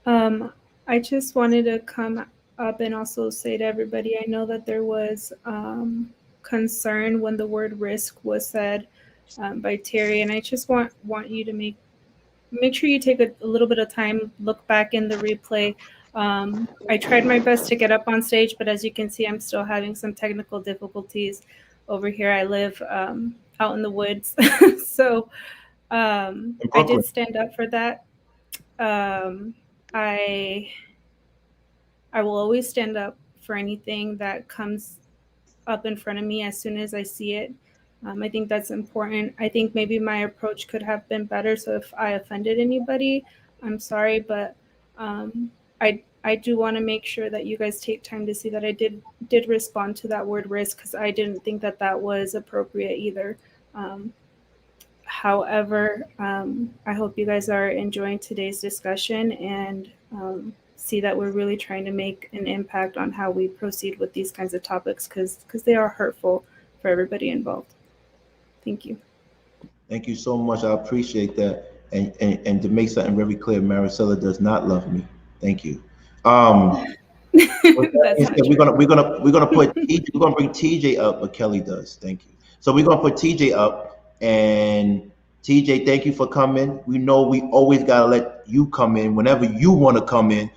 I just wanted to come up and also say to everybody, I know that there was concern when the word risk was said by Terry, and I just want you to make sure you take a little bit of time, look back in the replay. I tried my best to get up on stage, but as you can see, I'm still having some technical difficulties over here. I live out in the woods, so I did stand up for that. I will always stand up for anything that comes up in front of me as soon as I see it. I think that's important. I think maybe my approach could have been better. So if I offended anybody, I'm sorry, but I do want to make sure that you guys take time to see that I did respond to that word risk, because I didn't think that was appropriate either. However, I hope you guys are enjoying today's discussion and see that we're really trying to make an impact on how we proceed with these kinds of topics, because they are hurtful for everybody involved. Thank you. Thank you so much. I appreciate that. And to make something very clear, Maricela does not love me. Thank you. We're gonna put we're gonna bring TJ up, but Kelly does. Thank you. So we're gonna put TJ up, and TJ, thank you for coming. We know we always gotta let you come in whenever you want to come in.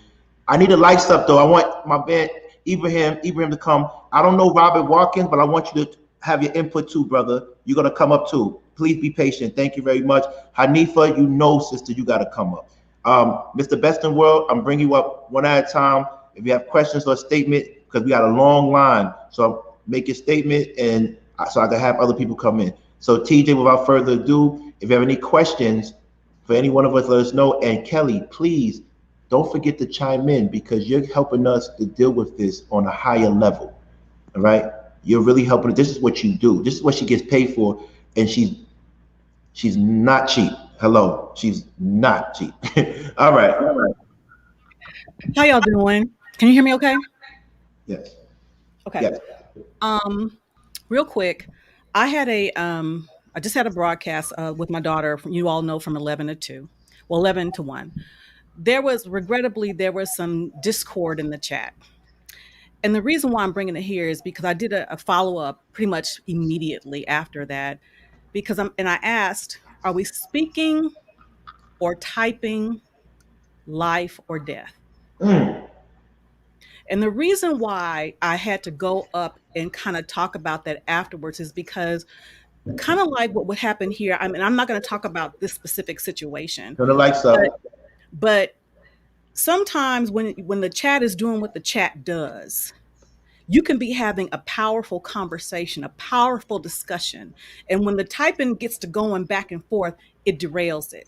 I need a lights up though. I want my man Ibrahim to come. I don't know Robert Watkins, but I want you to have your input too, brother. You're gonna come up too. Please be patient. Thank you very much. Hanifa, you know, sister, you gotta come up. Mr. Best in World, I'm bringing you up one at a time. If you have questions or statement, because we got a long line, so make your statement, and so I can have other people come in. So TJ, without further ado, if you have any questions for any one of us, let us know. And Kelly, please don't forget to chime in, because you're helping us to deal with this on a higher level. All right, you're really helping. This is what you do. This is what she gets paid for, and she's not cheap. Hello, she's not cheap. All right. How y'all doing? Can you hear me okay? Yes. Okay. Yes. Real quick, I just had a broadcast with my daughter, you all know, from 11 to 2. Well, 11 to 1. There was some discord in the chat. And the reason why I'm bringing it here is because I did a follow-up pretty much immediately after that, because I asked, are we speaking or typing life or death? And the reason why I had to go up and kind of talk about that afterwards is because kind of like what would happen here. I mean, I'm not going to talk about this specific situation. Turn the lights up. But sometimes when the chat is doing what the chat does, you can be having a powerful conversation, a powerful discussion. And when the typing gets to going back and forth, it derails it.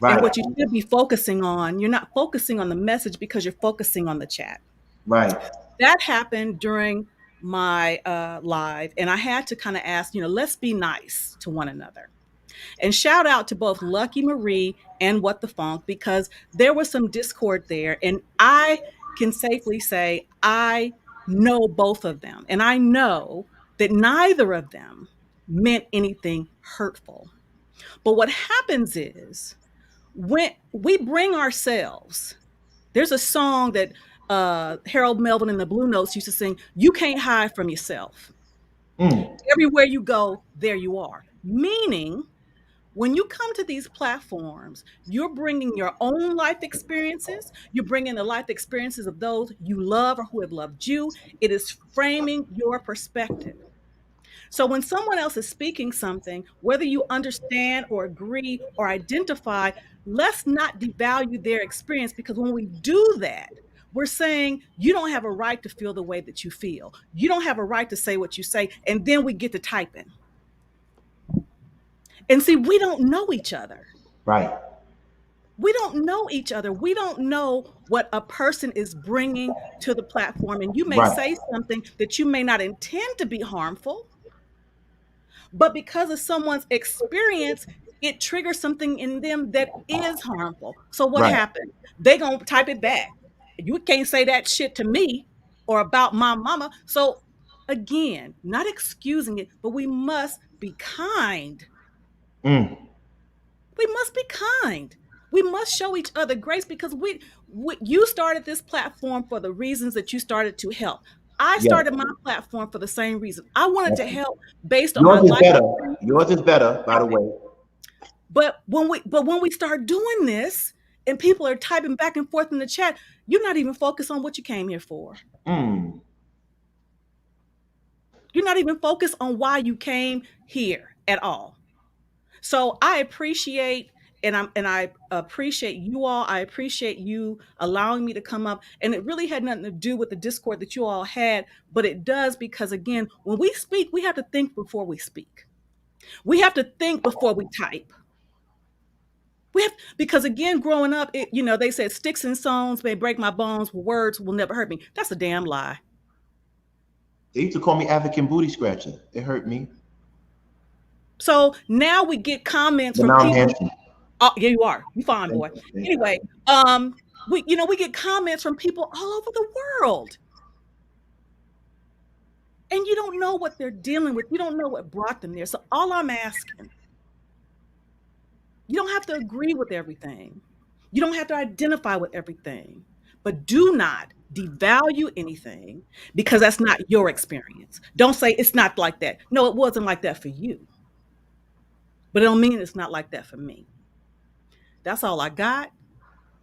Right. And what you should be focusing on, you're not focusing on the message because you're focusing on the chat. Right. That happened during my live, and I had to kind of ask, let's be nice to one another. And shout out to both Lucky Marie and What the Funk, because there was some discord there. And I can safely say I know both of them. And I know that neither of them meant anything hurtful. But what happens is when we bring ourselves, there's a song that Harold Melvin and the Blue Notes used to sing, you can't hide from yourself. Everywhere you go, there you are. Meaning, when you come to these platforms, you're bringing your own life experiences. You're bringing the life experiences of those you love or who have loved you. It is framing your perspective. So when someone else is speaking something, whether you understand or agree or identify, let's not devalue their experience, because when we do that, we're saying you don't have a right to feel the way that you feel. You don't have a right to say what you say. And then we get to typing. And see, we don't know each other. Right. We don't know each other. We don't know what a person is bringing to the platform. And you may say something that you may not intend to be harmful, but because of someone's experience, it triggers something in them that is harmful. So what happened? They gonna type it back. You can't say that shit to me or about my mama. So again, not excusing it, but we must be kind. We must be kind. We must show each other grace because you started this platform for the reasons that you started to help. I started my platform for the same reason. I wanted to help based on my life. Yours is better, by the way. But when we start doing this and people are typing back and forth in the chat, you're not even focused on what you came here for. Mm. You're not even focused on why you came here at all. So I appreciate I appreciate you all. I appreciate you allowing me to come up. And it really had nothing to do with the Discord that you all had, but it does because, again, when we speak, we have to think before we speak. We have to think before we type. Because again, growing up, they said sticks and stones may break my bones, but words will never hurt me. That's a damn lie. They used to call me African booty scratcher. It hurt me. So now we get comments from people. Oh, yeah, you are. You fine, boy. Anyway, we get comments from people all over the world. And you don't know what they're dealing with. You don't know what brought them there. So all I'm asking, you don't have to agree with everything. You don't have to identify with everything, but do not devalue anything because that's not your experience. Don't say it's not like that. No, it wasn't like that for you. But it don't mean it's not like that for me. That's all I got.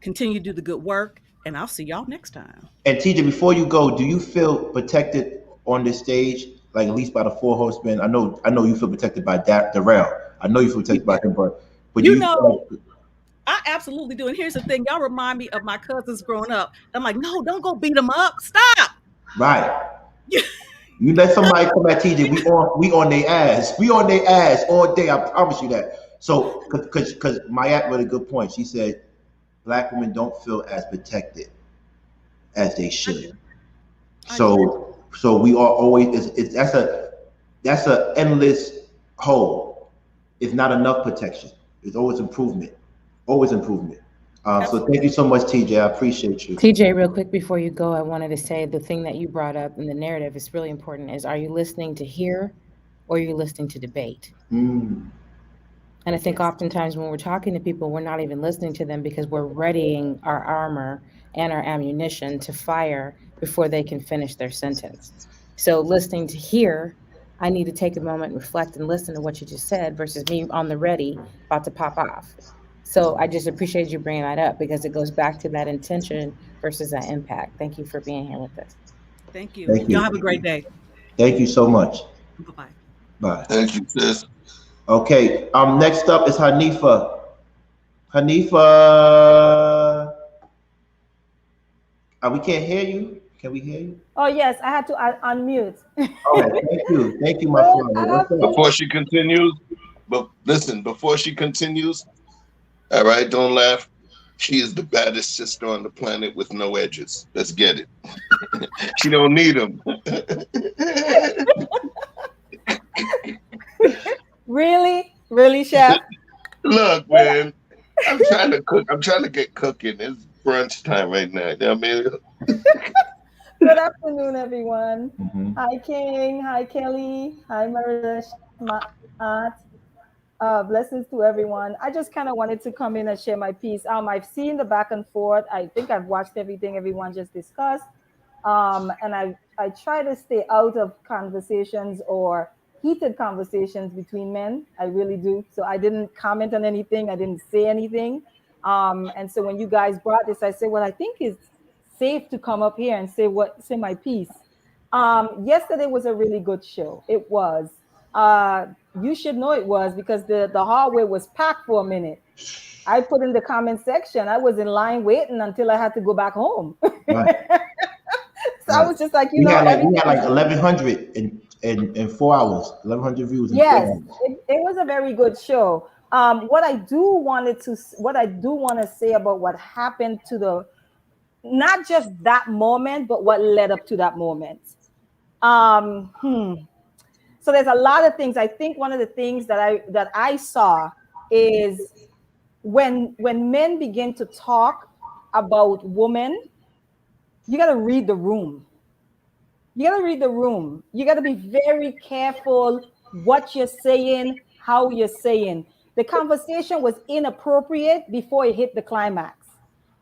Continue to do the good work, and I'll see y'all next time. And TJ, before you go, do you feel protected on this stage, like at least by the 4 horsemen? I know you feel protected by Darrell. I know you feel protected by him, but I absolutely do. And here's the thing, y'all remind me of my cousins growing up. I'm like, no, don't go beat them up. Stop. Right. You let somebody come at TJ, we on their ass. We on their ass all day. I promise you that. So, because Mayat made a good point. She said, Black women don't feel as protected as they should. So we are always. That's a endless hole. It's not enough protection. There's always improvement. Always improvement. So thank you so much, TJ. I appreciate you. TJ, real quick before you go, I wanted to say the thing that you brought up in the narrative is really important is, are you listening to hear or are you listening to debate? And I think oftentimes when we're talking to people, we're not even listening to them because we're readying our armor and our ammunition to fire before they can finish their sentence. So listening to hear, I need to take a moment and reflect and listen to what you just said versus me on the ready about to pop off. So I just appreciate you bringing that up because it goes back to that intention versus that impact. Thank you for being here with us. Thank you. Y'all have a great day. Thank you so much. Bye-bye. Bye. Thank you, sis. Okay. Next up is Hanifa. Hanifa. We can't hear you. Can we hear you? Oh yes, I had to unmute. Okay. Thank you, my friend. Before she continues, before she continues, all right, don't laugh. She is the baddest sister on the planet with no edges. Let's get it. She don't need them. Really, Chef? Look, man, I'm trying to cook. I'm trying to get cooking. It's brunch time right now. You know what I mean? Good afternoon, everyone. Hi, King. Hi, Kelly. Hi, Marissa. My aunt. Blessings to everyone. I just kind of wanted to come in and share my piece. I've seen the back and forth. I think I've watched everything everyone just discussed. And I try to stay out of conversations or heated conversations between men. I really do. So I didn't comment on anything. I didn't say anything. And so when you guys brought this, I said, well, I think it's safe to come up here and say my piece. Yesterday was a really good show. It was. You should know it was because the hallway was packed for a minute. I put in the comment section, I was in line waiting until I had to go back home. Right. So I was just like, we had like 1,100 in 4 hours, 1,100 views. Yes, it was a very good show. What I do want to say about what happened to not just that moment, but what led up to that moment. So there's a lot of things. I think one of the things that I saw is when men begin to talk about women, you got to read the room. You got to read the room. You got to be very careful what you're saying, how you're saying. The conversation was inappropriate before it hit the climax.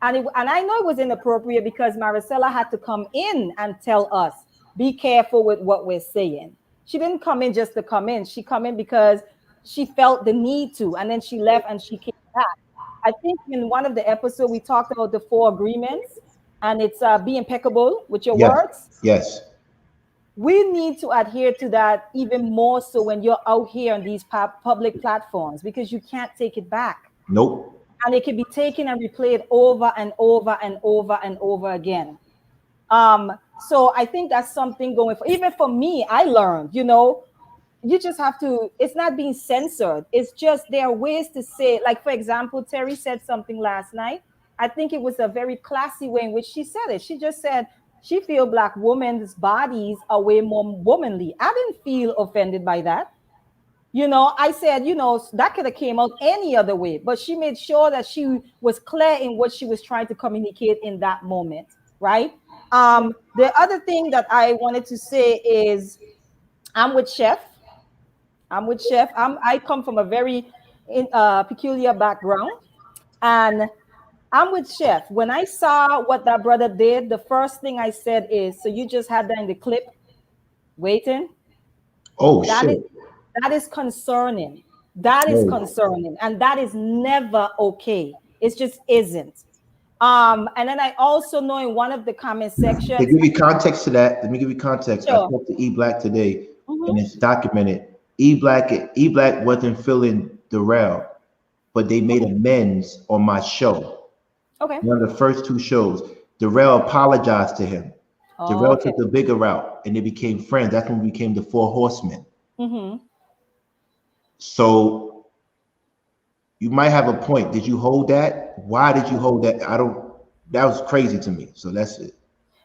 And I know it was inappropriate because Maricela had to come in and tell us, be careful with what we're saying. She didn't come in just to come in. She come in because she felt the need to, and then she left and she came back. I think in one of the episodes we talked about the 4 agreements, and it's be impeccable with your Yes. words. Yes. We need to adhere to that even more so when you're out here on these public platforms, because you can't take it back. Nope. And it can be taken and replayed over and over and over and over again. So I think that's something going for, even for me, I learned, you just have to, it's not being censored. It's just there are ways to say, like, for example, Terry said something last night. I think it was a very classy way in which she said it. She just said she feel Black women's bodies are way more womanly. I didn't feel offended by that. I said, that could have came out any other way, but she made sure that she was clear in what she was trying to communicate in that moment, right? The other thing that I wanted to say is I'm with Chef. I come from a very peculiar background, and I'm with Chef. When I saw what that brother did, the first thing I said is, so you just had that in the clip waiting? Oh, that shit. that is concerning. That is concerning, and that is never okay. It just isn't. And then I also know in one of the comment sections, To give you context to that, let me give you context. Sure. I spoke to E Black today, and it's documented. E Black wasn't feeling Darrell, but they made amends on my show. Okay. One of the first 2 shows, Darrell apologized to him. Darrell took the bigger route, and they became friends. That's when we became the 4 Horsemen. So you might have a point. Did you hold that? Why did you hold that? That was crazy to me. So that's it.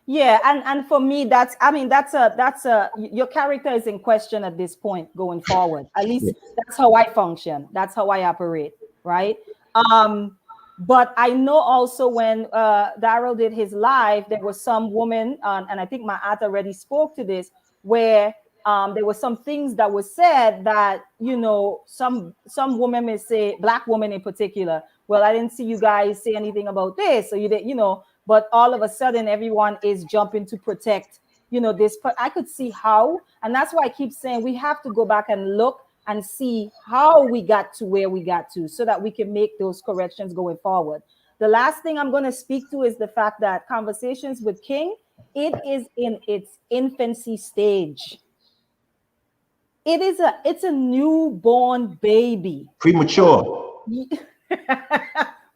Yeah, and for me, that's your character is in question at this point going forward. At least that's how I function. That's how I operate, right? But I know also when Daryl did his live, there was some woman, and I think my aunt already spoke to this, where there were some things that was said that, some women may say, Black women in particular, well, I didn't see you guys say anything about this, so you did, but all of a sudden everyone is jumping to protect, this. But I could see how, and that's why I keep saying we have to go back and look and see how we got to where we got to so that we can make those corrections going forward. The last thing I'm going to speak to is the fact that Conversations with King, it is in its infancy stage. It's a newborn baby. Premature.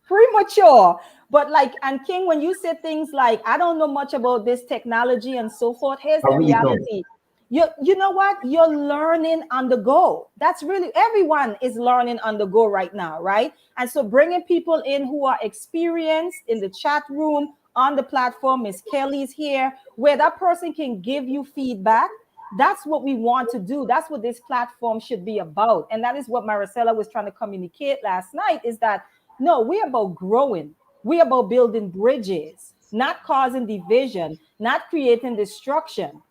Premature. But and King, when you say things like, I don't know much about this technology and so forth, here's the reality. You know what? You're learning on the go. That's really, everyone is learning on the go right now, right? And so bringing people in who are experienced in the chat room, on the platform, Miss Kelly's here, where that person can give you feedback. That's what we want to do. That's what this platform should be about. And that is what Maricela was trying to communicate last night, is that, no, we're about growing. We're about building bridges, not causing division, not creating destruction.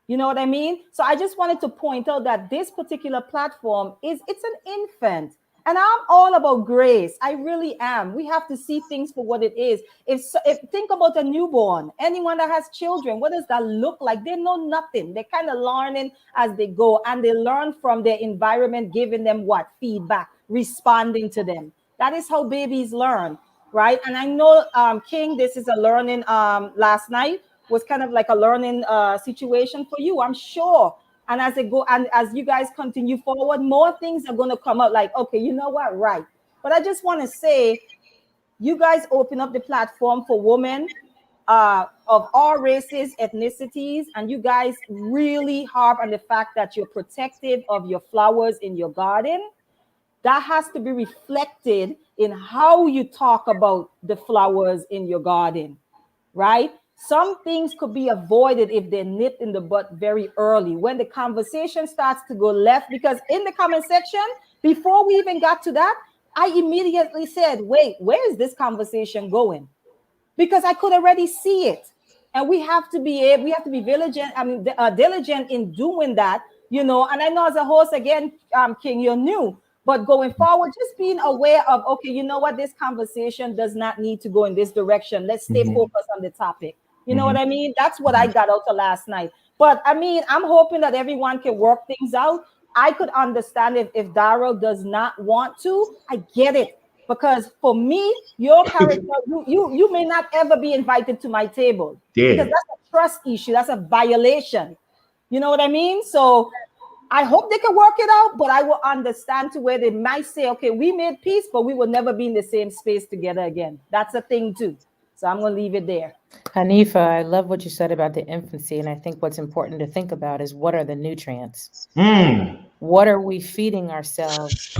You know what I mean? So I just wanted to point out that this particular platform it's an infant. And I'm all about grace. I really am. We have to see things for what it is. If think about a newborn, anyone that has children, what does that look like? They know nothing. They're kind of learning as they go, and they learn from their environment, giving them what? Feedback, responding to them. That is how babies learn, right? And I know, King, this is a learning last night was kind of like a learning situation for you, I'm sure. And as it go, and as you guys continue forward, more things are going to come up. Like, okay, you know what, right? But I just want to say, you guys open up the platform for women of all races, ethnicities, and you guys really harp on the fact that you're protective of your flowers in your garden. That has to be reflected in how you talk about the flowers in your garden, right? Some things could be avoided if they're nipped in the bud very early, when the conversation starts to go left. Because in the comment section, before we even got to that, I immediately said, wait, where is this conversation going? Because I could already see it. And we have to be diligent. I mean, diligent in doing that, you know. And I know as a host, again, King, you're new, but going forward, just being aware of, okay, you know what, this conversation does not need to go in this direction. Let's stay focused on the topic. You know what I mean? That's what I got out of last night. But I mean, I'm hoping that everyone can work things out. I could understand if Daryl does not want to. I get it. Because for me, your character, you may not ever be invited to my table. Because that's a trust issue. That's a violation. You know what I mean? So I hope they can work it out, but I will understand to where they might say, okay, we made peace, but we will never be in the same space together again. That's a thing too. So I'm going to leave it there. Hanifa, I love what you said about the infancy. And I think what's important to think about is, what are the nutrients? What are we feeding ourselves?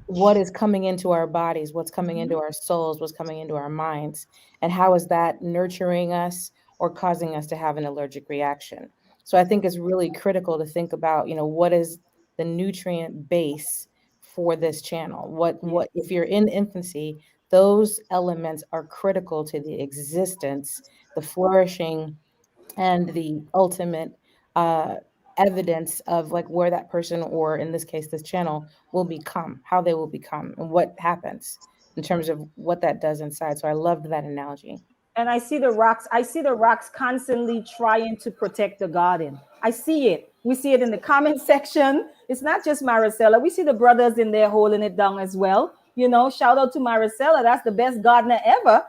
What is coming into our bodies? What's coming into our souls? What's coming into our minds? And how is that nurturing us or causing us to have an allergic reaction? So I think it's really critical to think about, you know, what is the nutrient base for this channel? What if you're in infancy, those elements are critical to the existence, the flourishing, and the ultimate evidence of like where that person, or in this case, this channel, will become, how they will become, and what happens in terms of what that does inside. So I loved that analogy. And I see the rocks constantly trying to protect the garden. I see it. We see it in the comment section. It's not just Maricela. We see the brothers in there holding it down as well. You know, shout out to Maricela. That's the best gardener ever.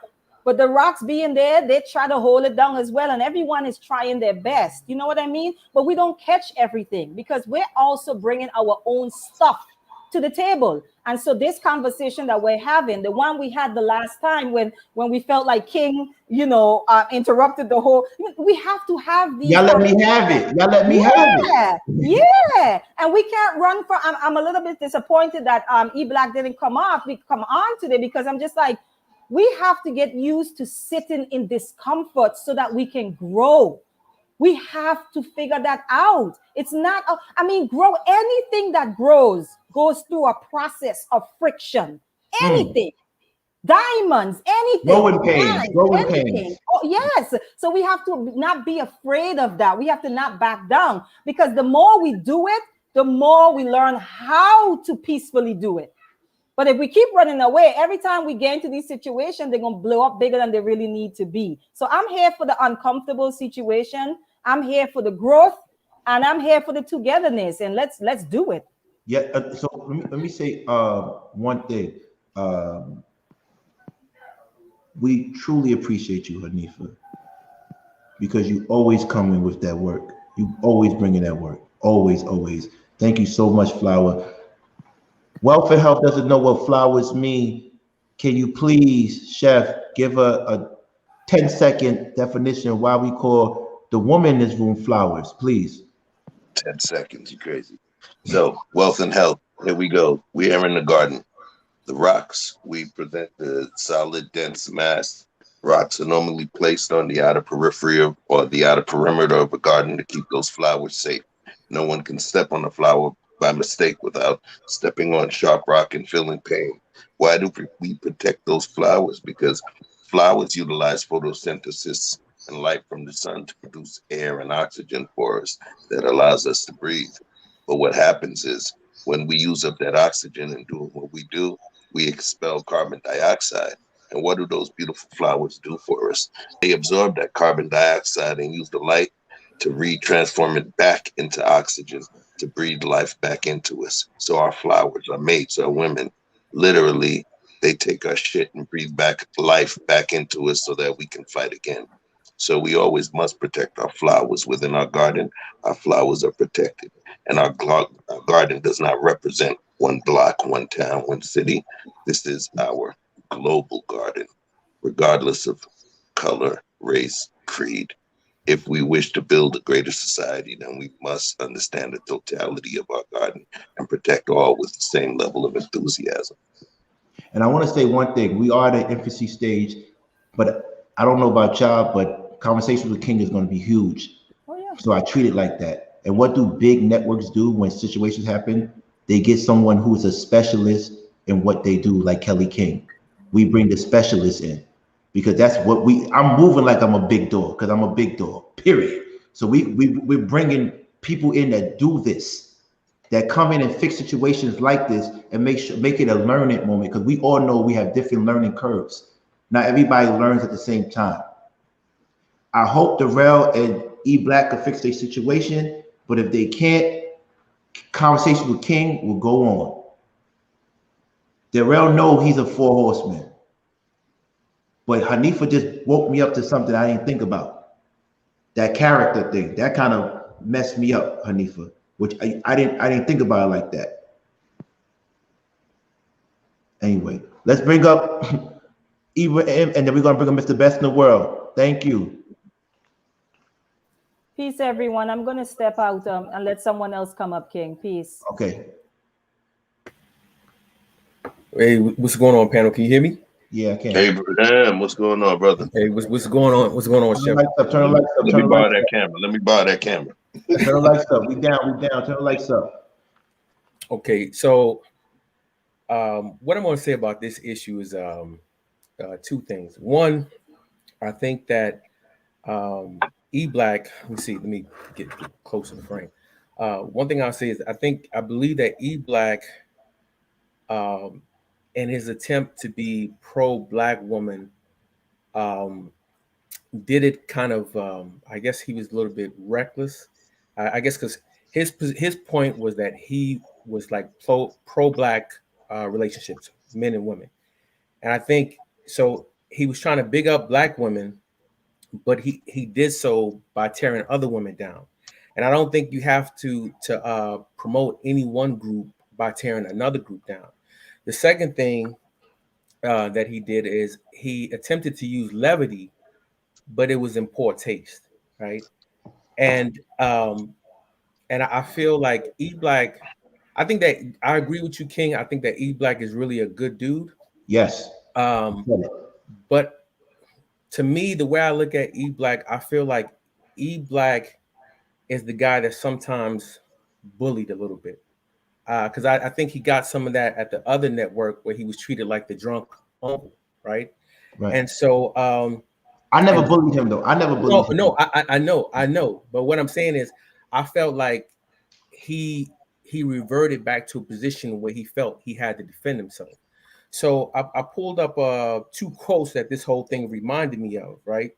But the rocks being there, they try to hold it down as well. And everyone is trying their best. You know what I mean? But we don't catch everything because we're also bringing our own stuff to the table. And so this conversation that we're having, the one we had the last time when we felt like King, you know, interrupted the whole, we have to have these. Y'all let me have it. Y'all let me have it. Yeah. And we can't run for, I'm a little bit disappointed that E-Black didn't come on today, because I'm just like, we have to get used to sitting in discomfort so that we can grow. We have to figure that out. It's not, grow, anything that grows goes through a process of friction. Anything. Diamonds, anything. Growing pains. Oh, yes. So we have to not be afraid of that. We have to not back down, because the more we do it, the more we learn how to peacefully do it. But if we keep running away, every time we get into these situations, they're going to blow up bigger than they really need to be. So I'm here for the uncomfortable situation. I'm here for the growth, and I'm here for the togetherness. And let's do it. Yeah. So let me say one thing. We truly appreciate you, Hanifa, because you always come in with that work. You always bring in that work. Always, always. Thank you so much, Flower. Wealth and Health doesn't know what flowers mean. Can you please, Chef, give a 10-second definition of why we call the woman in this room flowers, please? 10 seconds, you crazy. So, wealth and health, here we go. We are in the garden. The rocks, we present the solid, dense mass. Rocks are normally placed on the outer periphery or the outer perimeter of a garden to keep those flowers safe. No one can step on a flower by mistake without stepping on sharp rock and feeling pain. Why do we protect those flowers? Because flowers utilize photosynthesis and light from the sun to produce air and oxygen for us that allows us to breathe. But what happens is when we use up that oxygen and do what we do, we expel carbon dioxide. And what do those beautiful flowers do for us? They absorb that carbon dioxide and use the light to retransform it back into oxygen, to breathe life back into us. So our flowers, our mates, our women, literally, they take our shit and breathe back life back into us so that we can fight again. So we always must protect our flowers within our garden. Our flowers are protected. And our garden does not represent one block, one town, one city. This is our global garden, regardless of color, race, creed. If we wish to build a greater society, then we must understand the totality of our garden and protect all with the same level of enthusiasm. And I want to say one thing. We are at the infancy stage, but I don't know about y'all, but Conversations with King is going to be huge. Oh, yeah. So I treat it like that. And what do big networks do when situations happen? They get someone who's a specialist in what they do, like Kelly King. We bring the specialist in. because that's what I'm moving like I'm a big dog because I'm a big dog, period. So we're bringing people in that do this, that come in and fix situations like this and make it a learning moment, because we all know we have different learning curves. Not everybody learns at the same time. I hope Darrell and E Black can fix their situation, but if they can't, conversation with King will go on. Darrell know he's a 4 horseman, but Hanifa just woke me up to something I didn't think about. That character thing, that kind of messed me up, Hanifa, which I didn't think about it like that. Anyway, let's bring up Ibrahim, and then we're gonna bring up Mr. Best in the World. Thank you. Peace, everyone. I'm gonna step out and let someone else come up, King. Peace. Okay. Hey, what's going on, panel? Can you hear me? Yeah, I can. Hey, Abraham, what's going on, brother? Hey, what's going on? What's going on, Chef? Turn the lights up. Let me borrow that camera. Let me borrow that camera. Turn the lights up. We down. Turn the lights up. Okay, so what I'm going to say about this issue is two things. One, I think that E Black. Let me get close to the frame. One thing I'll say is I believe that E Black, in his attempt to be pro-Black woman, did it kind of, I guess he was a little bit reckless. I guess because his point was that he was like pro-Black relationships, men and women. And I think, so he was trying to big up Black women, but he did so by tearing other women down. And I don't think you have to promote any one group by tearing another group down. The second thing that he did is he attempted to use levity, but it was in poor taste, right? And I feel like E Black, I think that I agree with you, King. I think that E Black is really a good dude. Yes. But to me, the way I look at E Black, I feel like E Black is the guy that sometimes bullied a little bit. Because I think he got some of that at the other network where he was treated like the drunk uncle, right? And so I never bullied him though. I never bullied him. No, I know. But what I'm saying is I felt like he reverted back to a position where he felt he had to defend himself. So I pulled up 2 quotes that this whole thing reminded me of, right?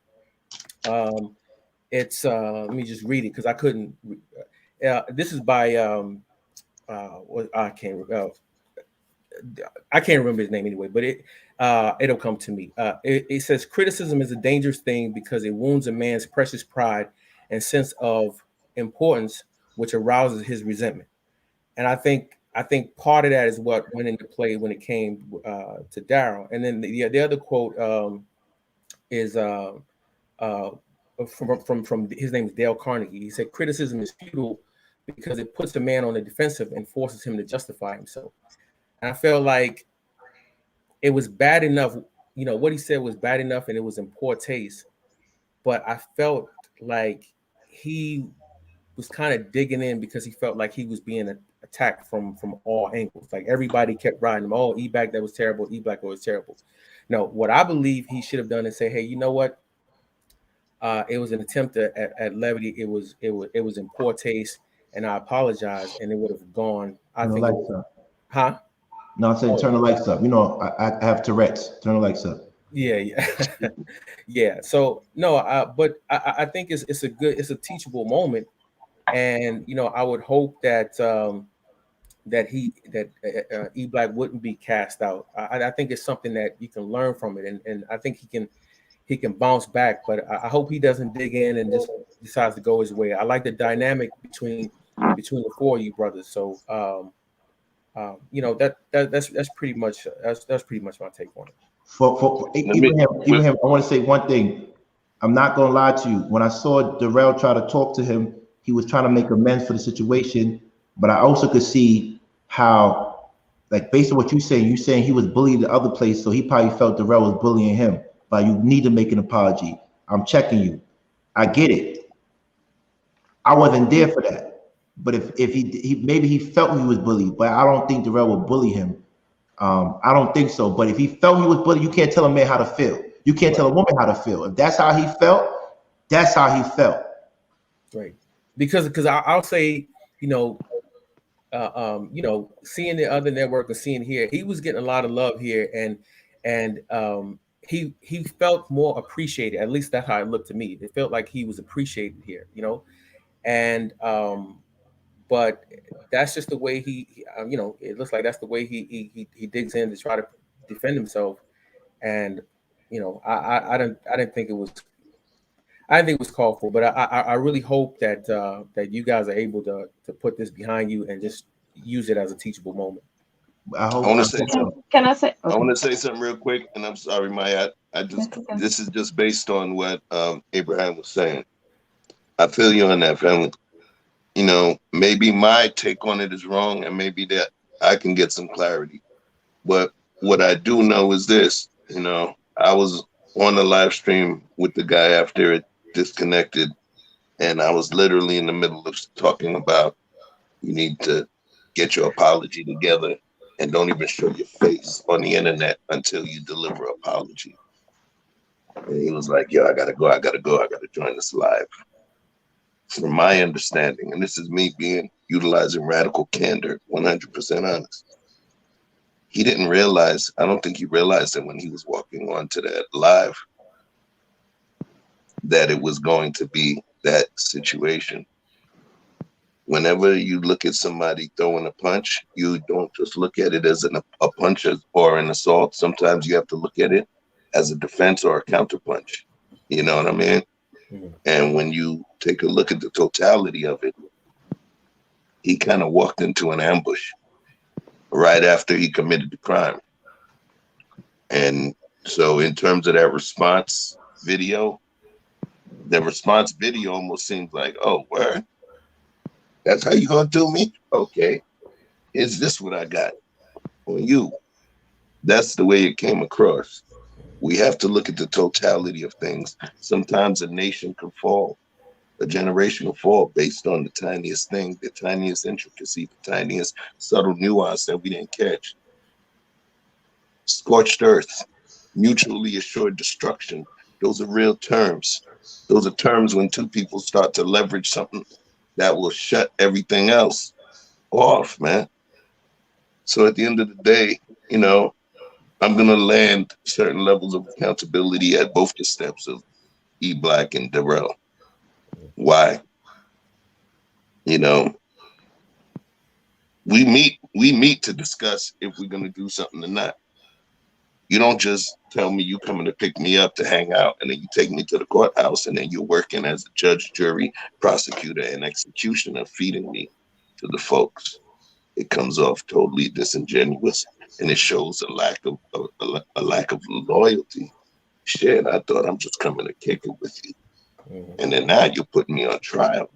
It's let me just read it because I couldn't. This is by I can't remember his name anyway, but it'll come to me. It says criticism is a dangerous thing because it wounds a man's precious pride and sense of importance, which arouses his resentment. And I think part of that is what went into play when it came to Darryl. And then the other quote is from his name is Dale Carnegie. He said criticism is futile because it puts the man on the defensive and forces him to justify himself. And I felt like it was bad enough, what he said was bad enough and it was in poor taste. But I felt like he was kind of digging in because he felt like he was being attacked from all angles. Like everybody kept riding him. Oh, E-Black, that was terrible. E-Black was terrible. No, what I believe he should have done is say, hey, you know what? It was an attempt at levity. It was in poor taste, and I apologize, and it would have gone. I think. Huh? No, I'm saying turn the lights up. I have Tourette's. Turn the lights up. Yeah. Yeah. So no, but I think it's a teachable moment, and I would hope that E-Black wouldn't be cast out. I think it's something that you can learn from it, and I think he can bounce back. But I hope he doesn't dig in and just decides to go his way. I like the dynamic between the 4 of you brothers. So that's pretty much my take on it. For Ibrahim, I want to say one thing. I'm not gonna lie to you. When I saw Darrell try to talk to him, he was trying to make amends for the situation. But I also could see how, like, based on what you're saying he was bullied the other place, so he probably felt Darrell was bullying him. But you need to make an apology. I'm checking you. I get it. I wasn't there for that. But if he maybe he felt he was bullied, but I don't think Darrell would bully him. I don't think so. But if he felt he was bullied, you can't tell a man how to feel. You can't tell a woman how to feel. If that's how he felt, that's how he felt. Right. Because I'll say, seeing the other network or seeing here, he was getting a lot of love here, and he felt more appreciated. At least that's how it looked to me. It felt like he was appreciated here, and but that's just the way he it looks like that's the way he digs in to try to defend himself. And I didn't think it was called for, but I really hope that that you guys are able to put this behind you and just use it as a teachable moment. I want to say something. Can I say? Okay. I want to say something real quick, and I'm sorry, Maya. This is just based on what Abraham was saying. I feel you on that, family. Maybe my take on it is wrong, and maybe that I can get some clarity. But what I do know is this, I was on the live stream with the guy after it disconnected, and I was literally in the middle of talking about you need to get your apology together and don't even show your face on the internet until you deliver an apology. And he was like, yo, I gotta go, I gotta join this live. From my understanding, and this is me utilizing radical candor, 100% honest. He didn't realize, I don't think he realized that when he was walking onto that live, that it was going to be that situation. Whenever you look at somebody throwing a punch, you don't just look at it as a punch or an assault. Sometimes you have to look at it as a defense or a counterpunch. You know what I mean? And when you take a look at the totality of it, he kind of walked into an ambush right after he committed the crime. And so in terms of that response video, the response video almost seems like, oh, word? That's how you gonna do me? Okay. Is this what I got on you? That's the way it came across. We have to look at the totality of things. Sometimes a nation can fall, a generation will fall based on the tiniest thing, the tiniest intricacy, the tiniest subtle nuance that we didn't catch. Scorched earth, mutually assured destruction. Those are real terms. Those are terms when two people start to leverage something that will shut everything else off, man. So at the end of the day, I'm going to land certain levels of accountability at both the steps of E Black and Darrell. Why? We meet to discuss if we're going to do something or not. You don't just tell me you coming to pick me up to hang out, and then you take me to the courthouse, and then you're working as a judge, jury, prosecutor, and executioner, feeding me to the folks. It comes off totally disingenuous, and it shows a lack of loyalty. Shit, I thought I'm just coming to kick it with you, and then now you're putting me on trial.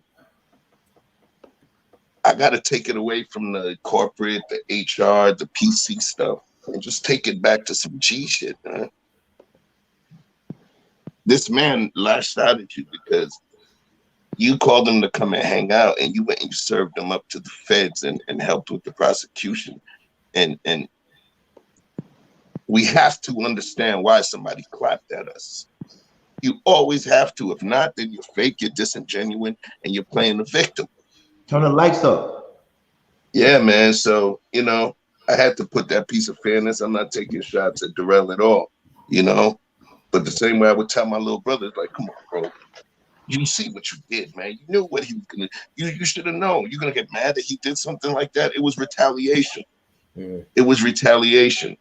I got to take it away from the corporate, the HR, the PC stuff, and just take it back to some G shit, man. This man lashed out at you because you called him to come and hang out, and you went and you served him up to the feds and helped with the prosecution. And we have to understand why somebody clapped at us. You always have to. If not, then you're fake, you're disingenuous, and you're playing the victim. Turn the lights up. Yeah, man. So, I had to put that piece of fairness. I'm not taking shots at Darrell at all, But the same way I would tell my little brother, like, come on, bro. You see what you did, man. You knew what he was going to, you should have known. You're going to get mad that he did something like that. It was retaliation. It was retaliation.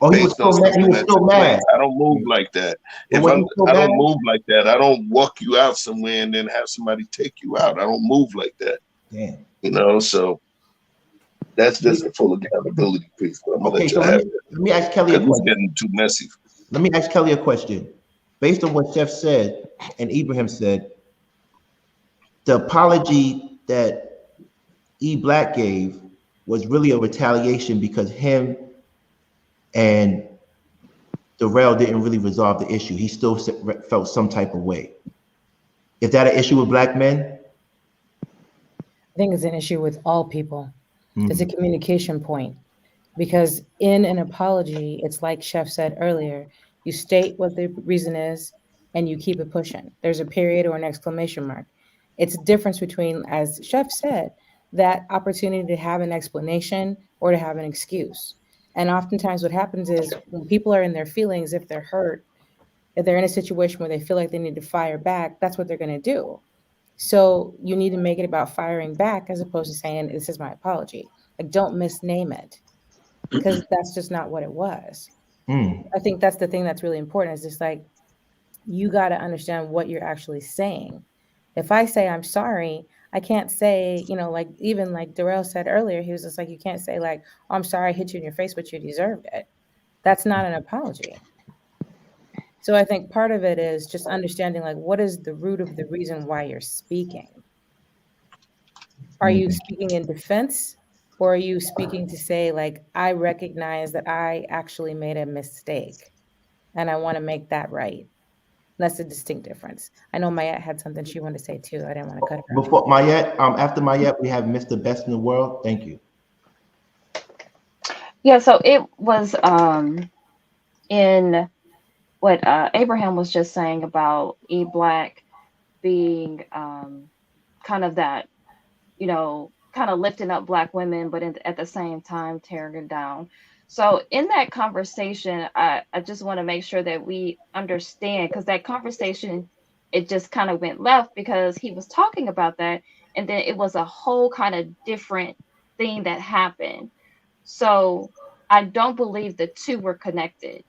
Oh, he was still mad. He was still mad. I don't move like that. I don't move like that. I don't walk you out somewhere and then have somebody take you out. I don't move like that. Damn. So that's just a full accountability piece. But I'm gonna let you have it. Let me ask Kelly a question. It's getting too messy. Let me ask Kelly a question. Based on what Chef said and Ibrahim said, the apology that E Black gave was really a retaliation because him and Darrell didn't really resolve the issue. He still felt some type of way. Is that an issue with Black men? I think it's an issue with all people. It's a communication point, because in an apology, it's like Chef said earlier, You state what the reason is and you keep it pushing. There's a period or an exclamation mark. It's a difference between, as Chef said, that opportunity to have an explanation or to have an excuse. And oftentimes what happens is when people are in their feelings, if they're hurt, if they're in a situation where they feel like they need to fire back, that's what they're going to do. So you need to make it about firing back as opposed to saying, this is my apology. Like, don't misname it, because that's just not what it was. I think that's the thing that's really important, is just like, you got to understand what you're actually saying. If I say I'm sorry, I can't say, like, even like Darrell said earlier, he was just like, you can't say like, oh, I'm sorry I hit you in your face, but you deserved it. That's not an apology. So I think part of it is just understanding, like, what is the root of the reason why you're speaking? Are you speaking in defense, or are you speaking to say, like, I recognize that I actually made a mistake and I want to make that right? That's a distinct difference. I know Mayette had something she wanted to say too. I didn't want to cut her off. Before Mayette, after Mayette, we have Mr. Best in the World. Thank you. Yeah, so it was in what Abraham was just saying about E Black being kind of that, kind of lifting up Black women, but at the same time tearing it down. So in that conversation, I just want to make sure that we understand, because that conversation, it just kind of went left because he was talking about that, and then it was a whole kind of different thing that happened. So I don't believe the two were connected.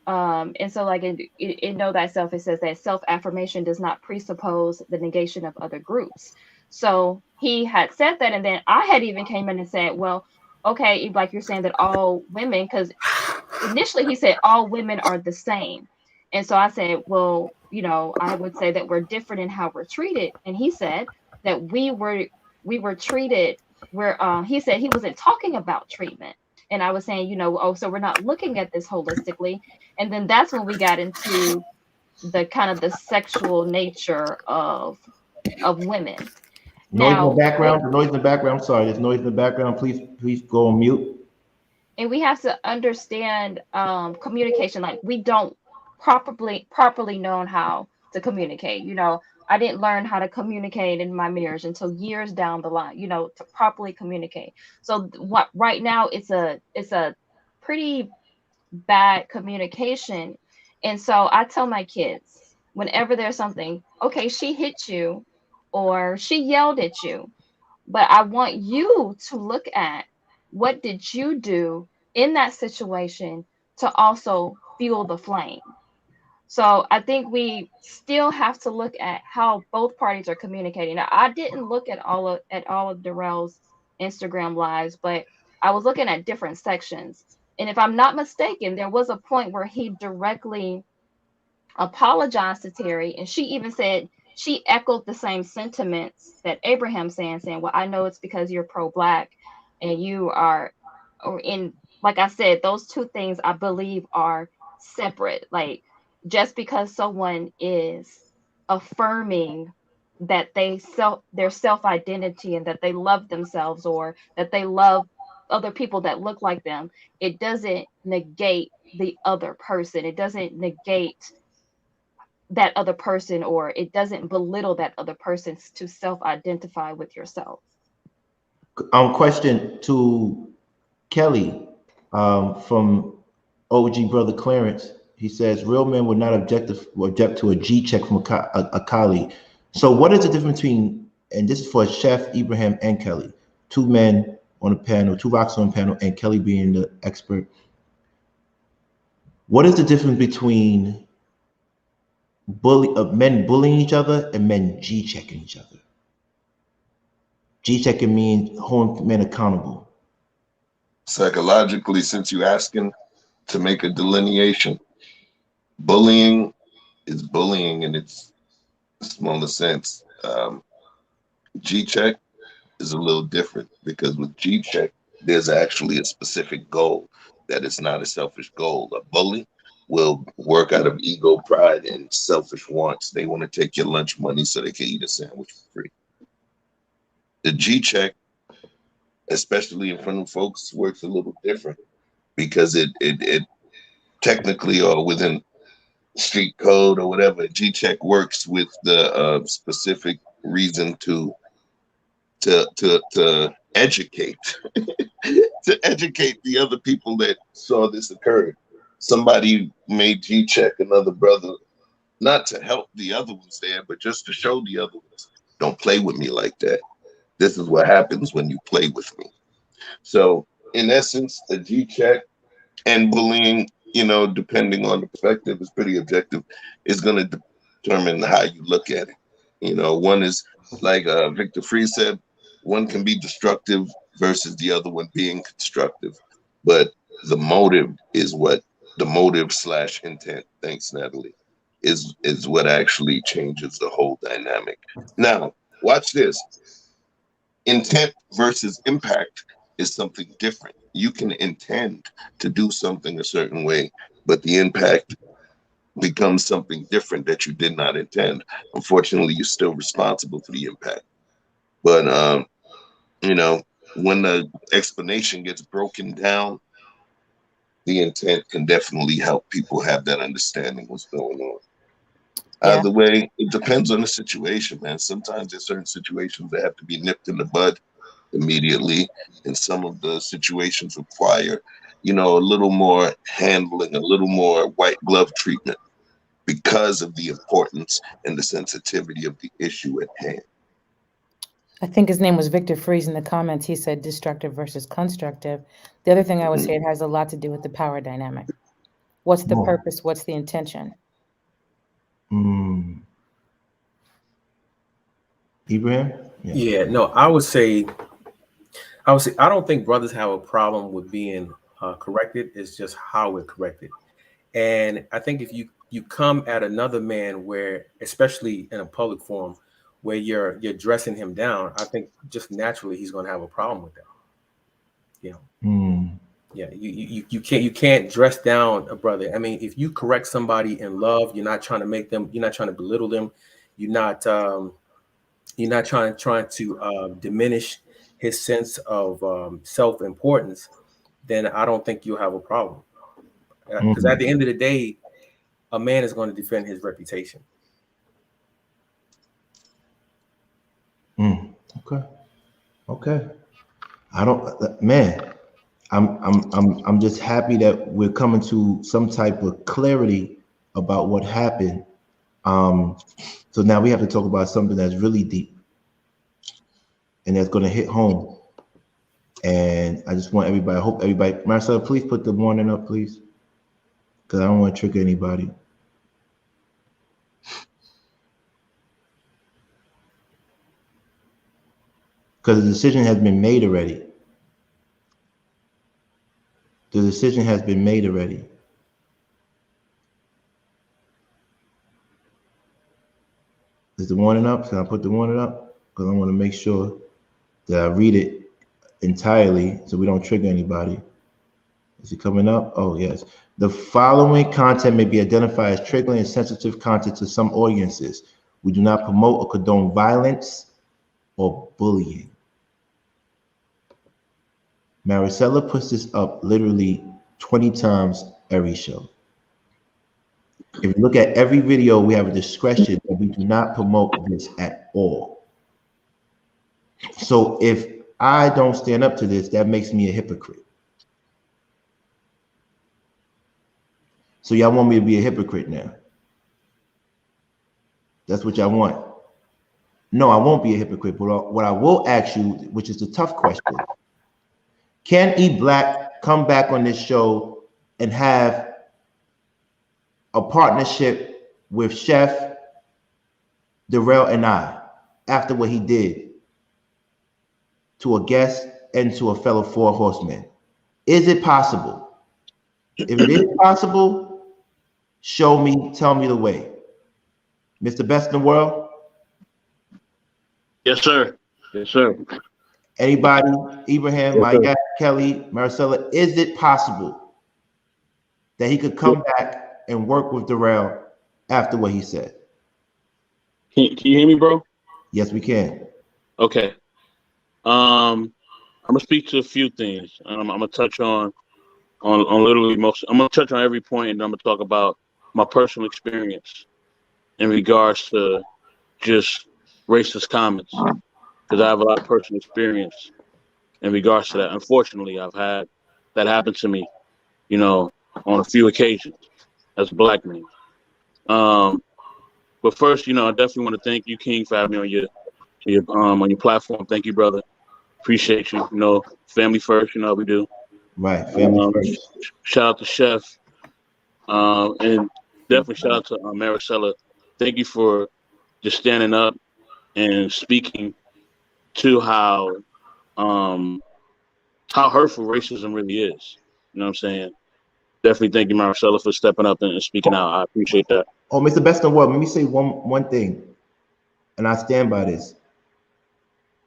And so, like, in Know Thyself, it says that self-affirmation does not presuppose the negation of other groups. So he had said that, and then I had even came in and said, well, okay, like you're saying that all women, because initially he said all women are the same. And so I said, well, I would say that we're different in how we're treated. And he said that we were treated where he said he wasn't talking about treatment. And I was saying, so we're not looking at this holistically. And then that's when we got into the kind of the sexual nature of women. Noise in the background. The noise in the background. Sorry, there's noise in the background. Please go on mute. And we have to understand communication. Like, we don't properly know how to communicate. I didn't learn how to communicate in my marriage until years down the line, to properly communicate. So what right now it's a pretty bad communication. And so I tell my kids, whenever there's something, okay, she hit you or she yelled at you, but I want you to look at what did you do in that situation to also fuel the flame. So I think we still have to look at how both parties are communicating. Now, I didn't look at all of Darrell's Instagram lives, but I was looking at different sections. And if I'm not mistaken, there was a point where he directly apologized to Terry, and she even said she echoed the same sentiments that Abraham saying, well, I know it's because you're pro-Black and you are, or in, like I said, those two things I believe are separate. Like, just because someone is affirming that their self-identity and that they love themselves or that they love other people that look like them, it doesn't negate the other person. It doesn't negate that other person, or it doesn't belittle that other person to self-identify with yourself. Question to Kelly from OG Brother Clarence. He says real men would not object to a G check from a colleague. So what is the difference between, and this is for Chef Ibrahim and Kelly, two men on a panel, two rocks on a panel, and Kelly being the expert. What is the difference between men bullying each other and men G checking each other? G checking means holding men accountable. Psychologically, since you're asking to make a delineation, bullying is bullying in its smallest sense. G-check is a little different because with G-check, there's actually a specific goal that is not a selfish goal. A bully will work out of ego, pride, and selfish wants. They want to take your lunch money so they can eat a sandwich for free. The G-check, especially in front of folks, works a little different because it technically or within street code or whatever, G-check works with the specific reason to educate to educate the other people that saw this occur. Somebody made G-check another brother, not to help the other ones there, but just to show the other ones, don't play with me like that. This is what happens when you play with me. So in essence, a G-check and bullying, you know, depending on the perspective, is pretty objective, is going to determine how you look at it. You know, one is like Victor Free said, one can be destructive versus the other one being constructive. But the motive is what the motive/intent, thanks Natalie, is what actually changes the whole dynamic. Now, watch this. Intent versus impact is something different. You can intend to do something a certain way, but the impact becomes something different that you did not intend. Unfortunately, you're still responsible for the impact. But you know, when the explanation gets broken down, the intent can definitely help people have that understanding what's going on. Yeah. Either way, it depends on the situation, man. Sometimes there's certain situations that have to be nipped in the bud immediately, and some of the situations require, you know, a little more handling, a little more white glove treatment because of the importance and the sensitivity of the issue at hand. I think his name was Victor Freeze in the comments. He said destructive versus constructive. The other thing I would say, it has a lot to do with the power dynamic. What's the purpose? What's the intention? Ibrahim? Yeah, no, I would say I don't think brothers have a problem with being corrected. It's just how we're corrected. And I think if you come at another man where, especially in a public forum, where you're dressing him down, I think just naturally he's going to have a problem with that. You know, yeah, you can't dress down a brother. I mean, if you correct somebody in love, you're not trying to belittle them, you're not trying to diminish his sense of self-importance, then I don't think you'll have a problem. Because at the end of the day, a man is going to defend his reputation. Okay. I don't, man. I'm just happy that we're coming to some type of clarity about what happened. So now we have to talk about something that's really deep and that's going to hit home. And I just want everybody, I hope everybody, Marcella, please put the warning up, please, because I don't want to trigger anybody. Because the decision has been made already. The decision has been made already. Is the warning up? Can I put the warning up? Because I want to make sure that I read it entirely so we don't trigger anybody. Is it coming up? Oh, yes. The following content may be identified as triggering and sensitive content to some audiences. We do not promote or condone violence or bullying. Maricela puts this up literally 20 times every show. If you look at every video, we have a discretion that we do not promote this at all. So if I don't stand up to this, that makes me a hypocrite. So y'all want me to be a hypocrite now? That's what y'all want. No, I won't be a hypocrite, but what I will ask you, which is the tough question, can E Black come back on this show and have a partnership with Chef, Darrell, and I after what he did to a guest and to a fellow four horsemen? Is it possible? If it is possible, show me, tell me the way. Mr. Best in the World? Yes, sir. Yes, sir. Anybody? Ibrahim, Maya, Kelly, Marcella, is it possible that he could come back and work with Darrell after what he said? Can you hear me, bro? Yes, we can. Okay. I'm gonna speak to a few things. I'm gonna touch on on literally most. I'm gonna touch on every point, and I'm gonna talk about my personal experience in regards to just racist comments, because I have a lot of personal experience in regards to that. Unfortunately, I've had that happen to me, you know, on a few occasions as a black man. But first, you know, I definitely want to thank you, King, for having me on your platform. Thank you, brother. Appreciate you. You know, family first. You know how we do. Right, family first. Shout out to Chef, and definitely shout out to Maricela. Thank you for just standing up and speaking to how hurtful racism really is. You know what I'm saying? Definitely thank you, Maricela, for stepping up and speaking out. I appreciate that. Oh, Mr. Best in the World, let me say one thing, and I stand by this.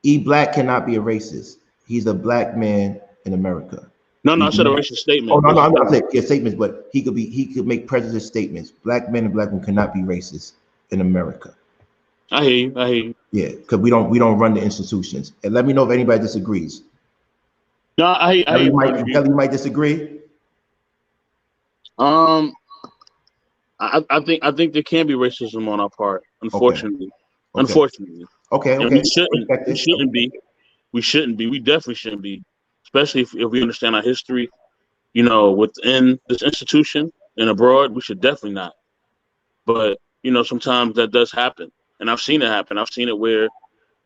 E Black cannot be a racist. He's a black man in America. No, I said a racist statement. Oh, no, I'm not saying statements, but he could make prejudiced statements. Black men and black women cannot be racist in America. I hear you. Yeah, because we don't run the institutions. And let me know if anybody disagrees. No, I Kelly might disagree. I think there can be racism on our part, unfortunately. Okay. Unfortunately. Okay. We shouldn't be. We definitely shouldn't be, especially if we understand our history, you know, within this institution and abroad. We should definitely not. But, you know, sometimes that does happen. And I've seen it happen. I've seen it where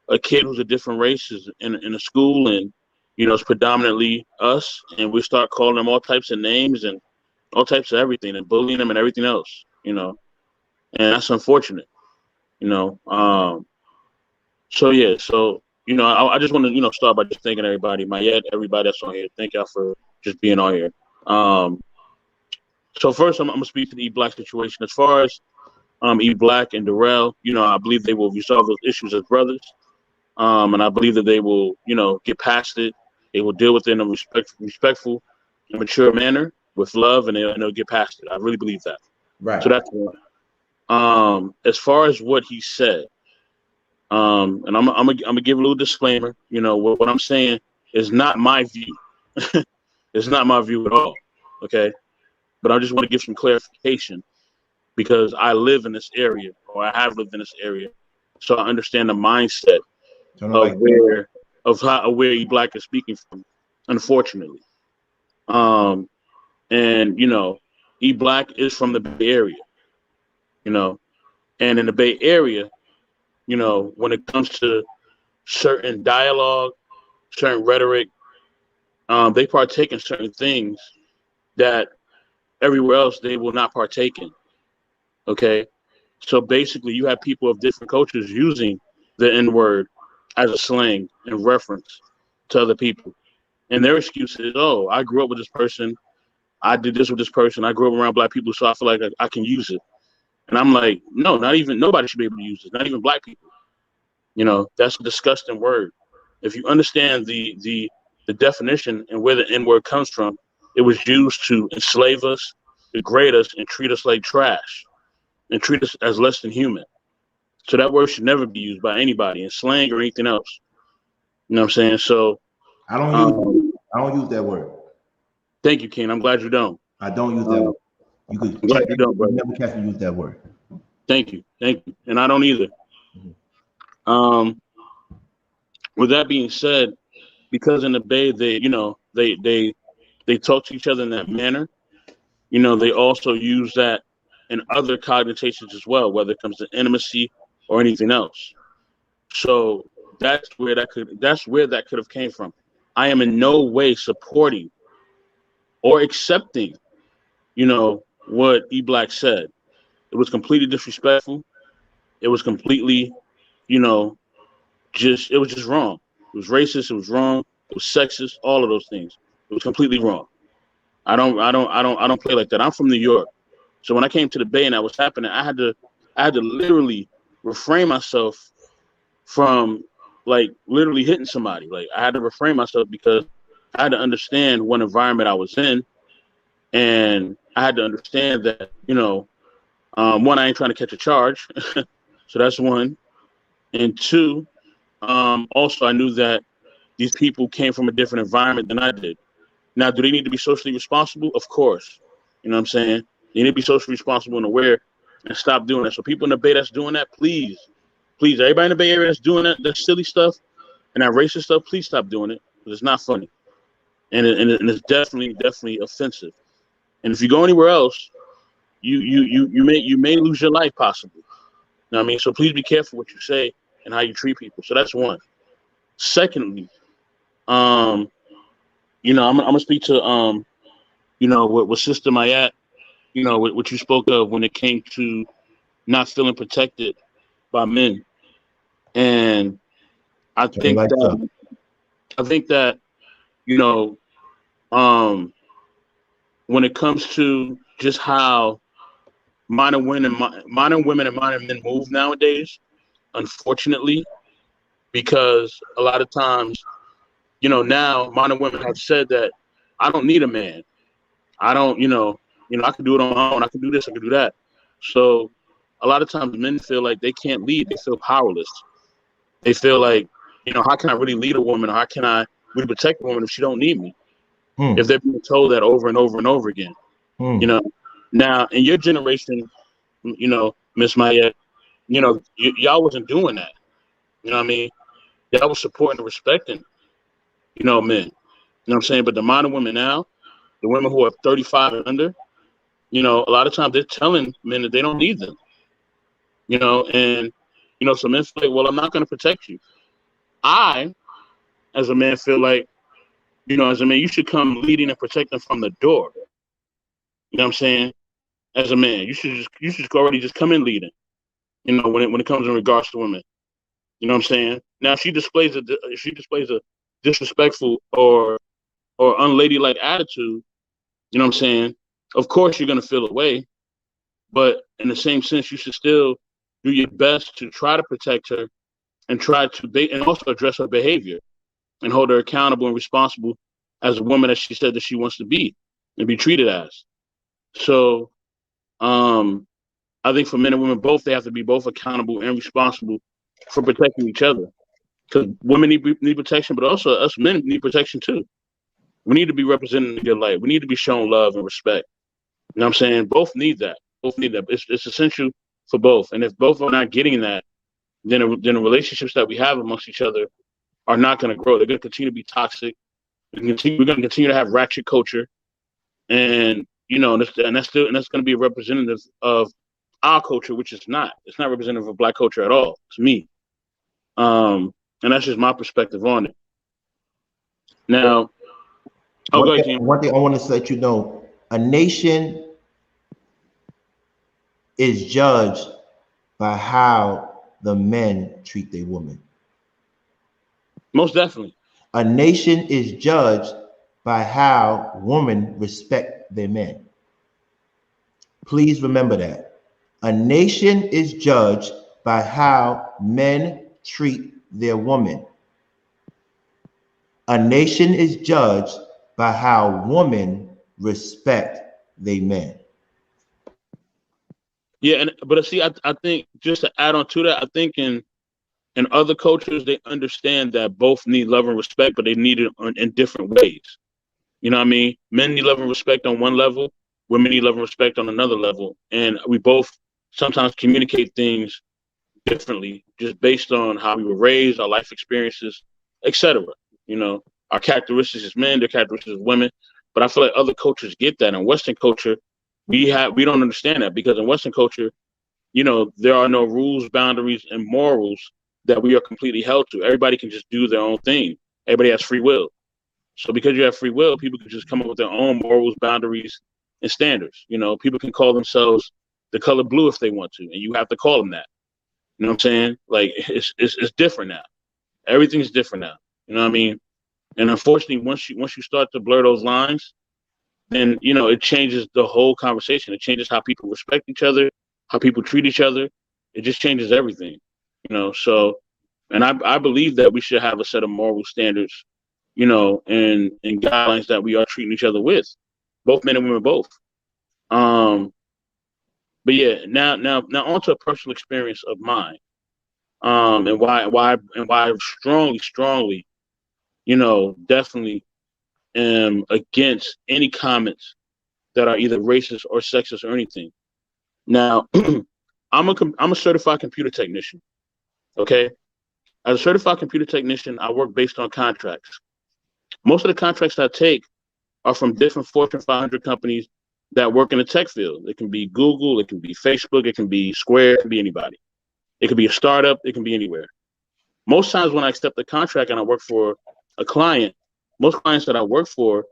a kid who's a different race is in a school, and, you know, it's predominantly us, and we start calling them all types of names and all types of everything and bullying them and everything else, you know. And that's unfortunate, you know. So, you know, I just want to, you know, start by just thanking everybody, everybody that's on here. Thank y'all for just being on here. So first, I'm going to speak to the E Black situation. As far as E Black and Darrell, you know, I believe they will resolve those issues as brothers. And I believe that they will, you know, get past it. They will deal with it in a respectful and mature manner with love, and they'll get past it. I really believe that. Right. So that's one. As far as what he said, and I'm gonna give a little disclaimer. You know, what I'm saying is not my view. It's not my view at all. Okay, but I just want to give some clarification because I live in this area, or I have lived in this area, so I understand the mindset of where E Black is speaking from. Unfortunately, and you know, E Black is from the Bay Area. You know, and in the Bay Area, you know, when it comes to certain dialogue, certain rhetoric, they partake in certain things that everywhere else they will not partake in. Okay, so basically, you have people of different cultures using the N-word as a slang in reference to other people, and their excuse is, "Oh, I grew up with this person. I did this with this person. I grew up around black people, so I feel like I can use it." And I'm like, no, nobody should be able to use it, not even black people. You know, that's a disgusting word. If you understand the definition and where the N-word comes from, it was used to enslave us, degrade us, and treat us like trash, and treat us as less than human. So that word should never be used by anybody in slang or anything else. You know what I'm saying? So I don't use that word. Thank you, Ken. I'm glad you don't. I don't use that word. You could glad you don't, brother. Never catch me use that word. Thank you. And I don't either. With that being said, because in the Bay, they talk to each other in that manner. You know, they also use that in other connotations as well, whether it comes to intimacy or anything else. So that's where that could have came from. I am in no way supporting or accepting, you know, what E Black said. It was completely disrespectful. It was completely, you know, it was just wrong. It was racist. It was wrong. It was sexist. All of those things. It was completely wrong. I don't play like that. I'm from New York, so when I came to the Bay and that was happening, I had to literally refrain myself from like literally hitting somebody. Like I had to refrain myself because I had to understand what environment I was in, and I had to understand that, you know, one, I ain't trying to catch a charge, so that's one, and two, also I knew that these people came from a different environment than I did. Now, do they need to be socially responsible? Of course. You know what I'm saying? They need to be socially responsible and aware and stop doing that. So people in the Bay that's doing that, please, everybody in the Bay Area that's doing that silly stuff and that racist stuff, please stop doing it, because it's not funny. And it's definitely offensive. And if you go anywhere else, you may lose your life possibly. You know what I mean? So please be careful what you say and how you treat people. So that's one. Secondly, I'm gonna speak to what Sister Mayat, what you spoke of when it came to not feeling protected by men. And I think that when it comes to just how modern women and modern men move nowadays, unfortunately, because a lot of times, now modern women have said that I don't need a man. I don't, I can do it on my own. I can do this, I can do that. So a lot of times men feel like they can't lead. They feel powerless. They feel like, how can I really lead a woman? Or how can I really protect a woman if she don't need me? If they're being told that over and over and over again. Now in your generation, Miss Maya, y'all wasn't doing that. You know what I mean? Y'all was supporting and respecting, men. You know what I'm saying? But the modern women now, the women who are 35 and under, a lot of times they're telling men that they don't need them. And so men feel like, well, I'm not going to protect you. I, as a man, feel like, as a man, you should come leading and protecting from the door. You know what I'm saying? As a man, you should just already just come in leading. When it comes in regards to women. You know what I'm saying? Now, if she displays a disrespectful or unladylike attitude, you know what I'm saying? Of course, you're gonna feel away, but in the same sense, you should still do your best to try to protect her and and also address her behavior and hold her accountable and responsible as a woman that she said that she wants to be and be treated as. So, I think for men and women both, they have to be both accountable and responsible for protecting each other. Because women need protection, but also us men need protection too. We need to be represented in a good light. We need to be shown love and respect. You know what I'm saying? Both need that. It's essential for both. And if both are not getting that, then the relationships that we have amongst each other are not going to grow. They're going to continue to be toxic. We're going to continue to have ratchet culture, and that's going to be a representative of our culture, which is not. It's not representative of Black culture at all, to me. And that's just my perspective on it. Now, one thing I want to let you know: a nation is judged by how the men treat their women. Most definitely. A nation is judged by how women respect their men. Please remember that. A nation is judged by how men treat their women. A nation is judged by how women respect their men. Yeah, but see, I think just to add on to that, I think in other cultures, they understand that both need love and respect, but they need it in different ways. You know what I mean? Men need love and respect on one level, women need love and respect on another level. And we both sometimes communicate things differently, just based on how we were raised, our life experiences, etc. Our characteristics as men, their characteristics as women. But I feel like other cultures get that. In Western culture, we don't understand that, because in Western culture, there are no rules, boundaries, and morals that we are completely held to. Everybody can just do their own thing. Everybody has free will. So because you have free will, people can just come up with their own morals, boundaries, and standards. People can call themselves the color blue if they want to, and you have to call them that. You know what I'm saying? Like, it's different now. Everything's different now. You know what I mean? And unfortunately, once you start to blur those lines, then it changes the whole conversation. It changes how people respect each other, how people treat each other. It just changes everything. So, and I believe that we should have a set of moral standards, and guidelines that we are treating each other with, both men and women both. But yeah, now onto a personal experience of mine, and why I strongly, definitely am against any comments that are either racist or sexist or anything. Now, I'm a certified computer technician. Okay, as a certified computer technician, I work based on contracts. Most of the contracts I take are from different Fortune 500 companies that work in the tech field. It can be Google, it can be Facebook, it can be Square, it can be anybody. It can be a startup, it can be anywhere. Most times when I accept a contract and I work for a client, most clients that I work for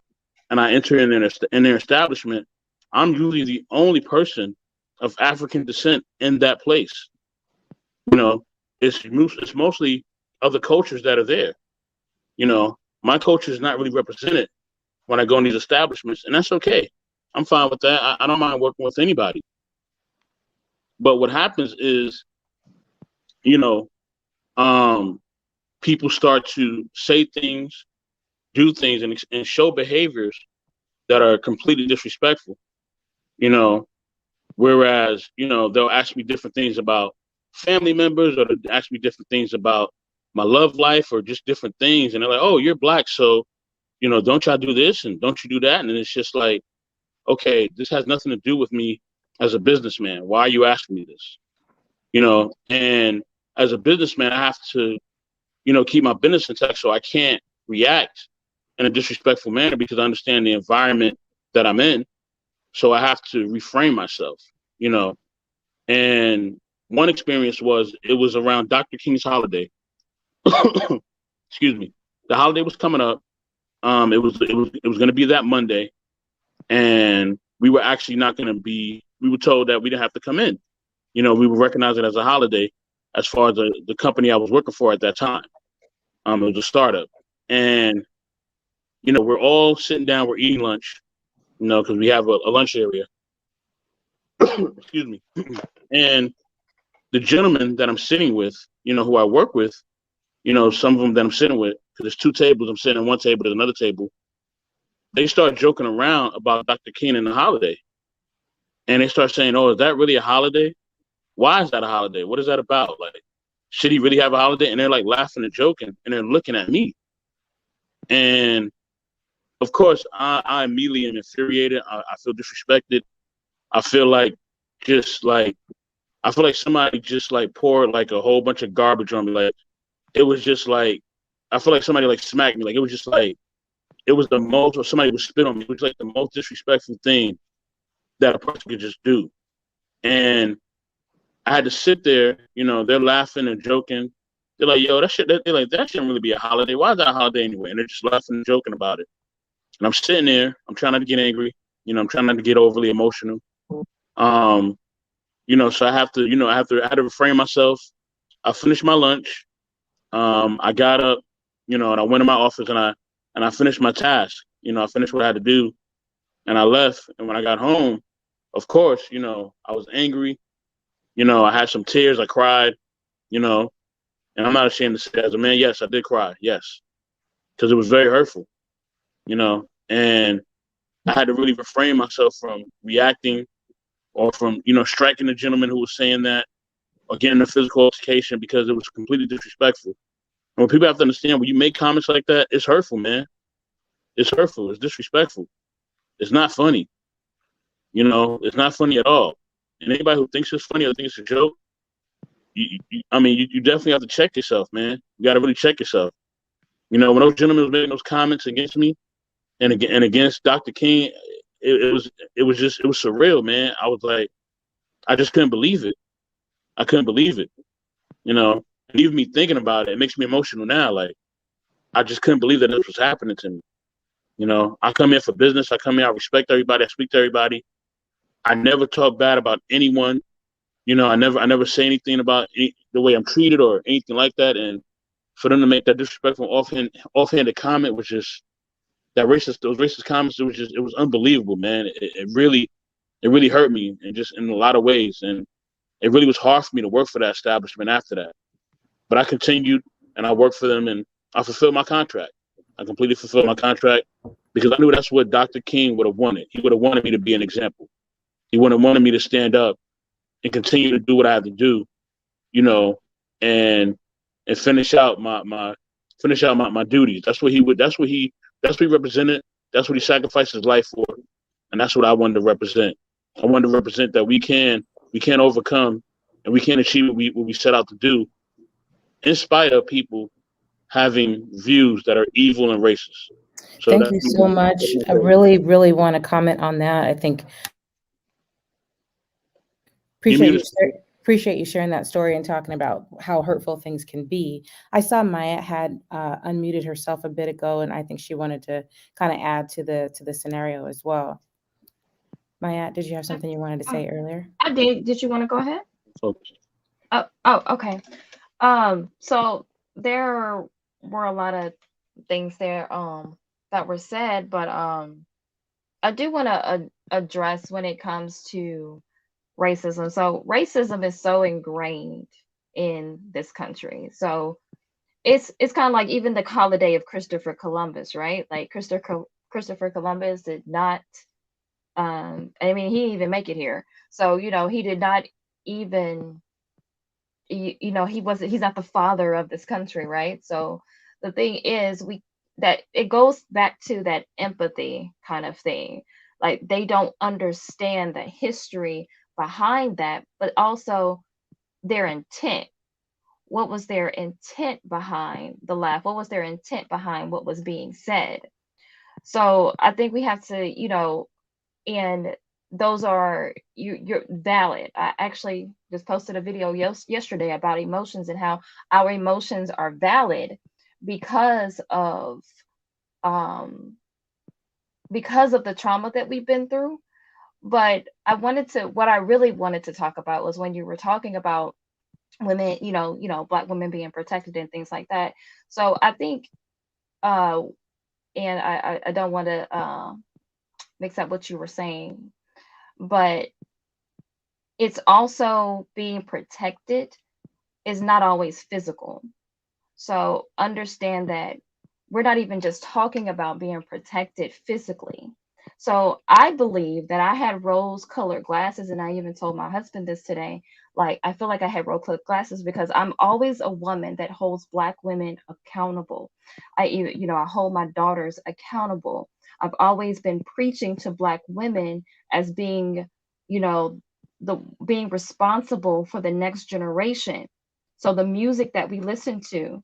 and I enter in their establishment, I'm usually the only person of African descent in that place. You know, it's mostly other cultures that are there. You know, my culture is not really represented when I go in these establishments, and that's okay. I'm fine with that. I don't mind working with anybody. But what happens is, you know, people start to say things, do things, and show behaviors that are completely disrespectful. You know, whereas, you know, they'll ask me different things about family members, or they'll ask me different things about my love life, or just different things. And they're like, oh, you're black, so, you know, don't y'all do this and don't you do that? And it's just like, okay, this has nothing to do with me as a businessman. Why are you asking me this? You know, and as a businessman, I have to, you know, keep my business intact, so I can't react in a disrespectful manner because I understand the environment that I'm in. So I have to reframe myself, you know. And one experience it was around Dr. King's holiday. Excuse me. The holiday was coming up. It was going to be that Monday, and we were actually not going to be. We were told that we didn't have to come in. You know, we were recognized it as a holiday, as far as the company I was working for at that time. It was a startup, and you know, we're all sitting down, we're eating lunch, you know, because we have a lunch area. Excuse me. And the gentleman that I'm sitting with, you know, who I work with, you know, some of them that I'm sitting with, because there's two tables, I'm sitting at one table, there's another table. They start joking around about Dr. King and the holiday. And they start saying, oh, is that really a holiday? Why is that a holiday? What is that about? Like, should he really have a holiday? And they're like laughing and joking, and they're looking at me. And of course, I immediately am infuriated. I feel disrespected. I feel like somebody just like poured like a whole bunch of garbage on me. Like, it was just like, I feel like somebody like smacked me. Like, it was just like, it was the most, or somebody would spit on me. It was like the most disrespectful thing that a person could just do. And I had to sit there, you know, they're laughing and joking. They're like, yo, that shouldn't really be a holiday. Why is that a holiday anyway? And they're just laughing and joking about it. And I'm sitting there, I'm trying not to get angry, you know, I'm trying not to get overly emotional. You know, so I had to refrain myself. I finished my lunch. I got up, you know, and I went to my office and I finished my task. You know, I finished what I had to do, and I left. And when I got home, of course, you know, I was angry. You know, I had some tears. I cried, you know, and I'm not ashamed to say as a man, yes, I did cry. Yes. Because it was very hurtful, you know, and I had to really refrain myself from reacting or from, you know, striking the gentleman who was saying that or getting a physical altercation because it was completely disrespectful. And when people have to understand, when you make comments like that, it's hurtful, man. It's hurtful. It's disrespectful. It's not funny. You know, it's not funny at all. And anybody who thinks it's funny or thinks it's a joke, you definitely have to check yourself, man. You got to really check yourself. You know, when those gentlemen were making those comments against me and against Dr. King, it was surreal, man. I was like, I just couldn't believe it. I couldn't believe it. You know, and even me thinking about it, it makes me emotional now. Like, I just couldn't believe that this was happening to me. You know, I come here for business. I come here, I respect everybody. I speak to everybody. I never talk bad about anyone. You know, I never say anything about the way I'm treated or anything like that. And for them to make that disrespectful offhanded comment was just those racist comments. It was unbelievable, man. It really hurt me, and just in a lot of ways. And it really was hard for me to work for that establishment after that. But I continued, and I worked for them, and I fulfilled my contract. I completely fulfilled my contract because I knew that's what Dr. King would have wanted. He would have wanted me to be an example. He would have wanted me to stand up and continue to do what I have to do, you know, and finish out my duties. That's what he That's what he represented. That's what he sacrificed his life for, and that's what I wanted to represent. I wanted to represent that we can overcome and we can achieve what we set out to do, in spite of people having views that are evil and racist. So Thank you so much. I really, really want to comment on that. I think appreciate you sharing that story and talking about how hurtful things can be. I saw Maya had unmuted herself a bit ago, and I think she wanted to kind of add to the scenario as well. Maya, did you have something you wanted to say earlier? I did. Did you want to go ahead? Oh, okay. So there were a lot of things there that were said, but I do want to address when it comes to racism. So racism is so ingrained in this country. So it's kind of like even the holiday of Christopher Columbus, right? Like Christopher Columbus did not I mean, he didn't even make it here. So, he did not even he's not the father of this country, right? So the thing is that it goes back to that empathy kind of thing. Like they don't understand the history behind that, but also their intent. What was their intent behind the laugh? What was their intent behind what was being said? So I think we have to, and those are you're valid. I actually just posted a video yesterday about emotions and how our emotions are valid because of the trauma that we've been through. But what I really wanted to talk about was when you were talking about women, Black women being protected and things like that. So I think, and I don't want to mix up what you were saying, but it's also being protected is not always physical. So understand that we're not even just talking about being protected physically. So I believe that I had rose-colored glasses, and I even told my husband this today. Like, I feel like I had rose-colored glasses because I'm always a woman that holds Black women accountable. I hold my daughters accountable. I've always been preaching to Black women as being, being responsible for the next generation. So the music that we listen to,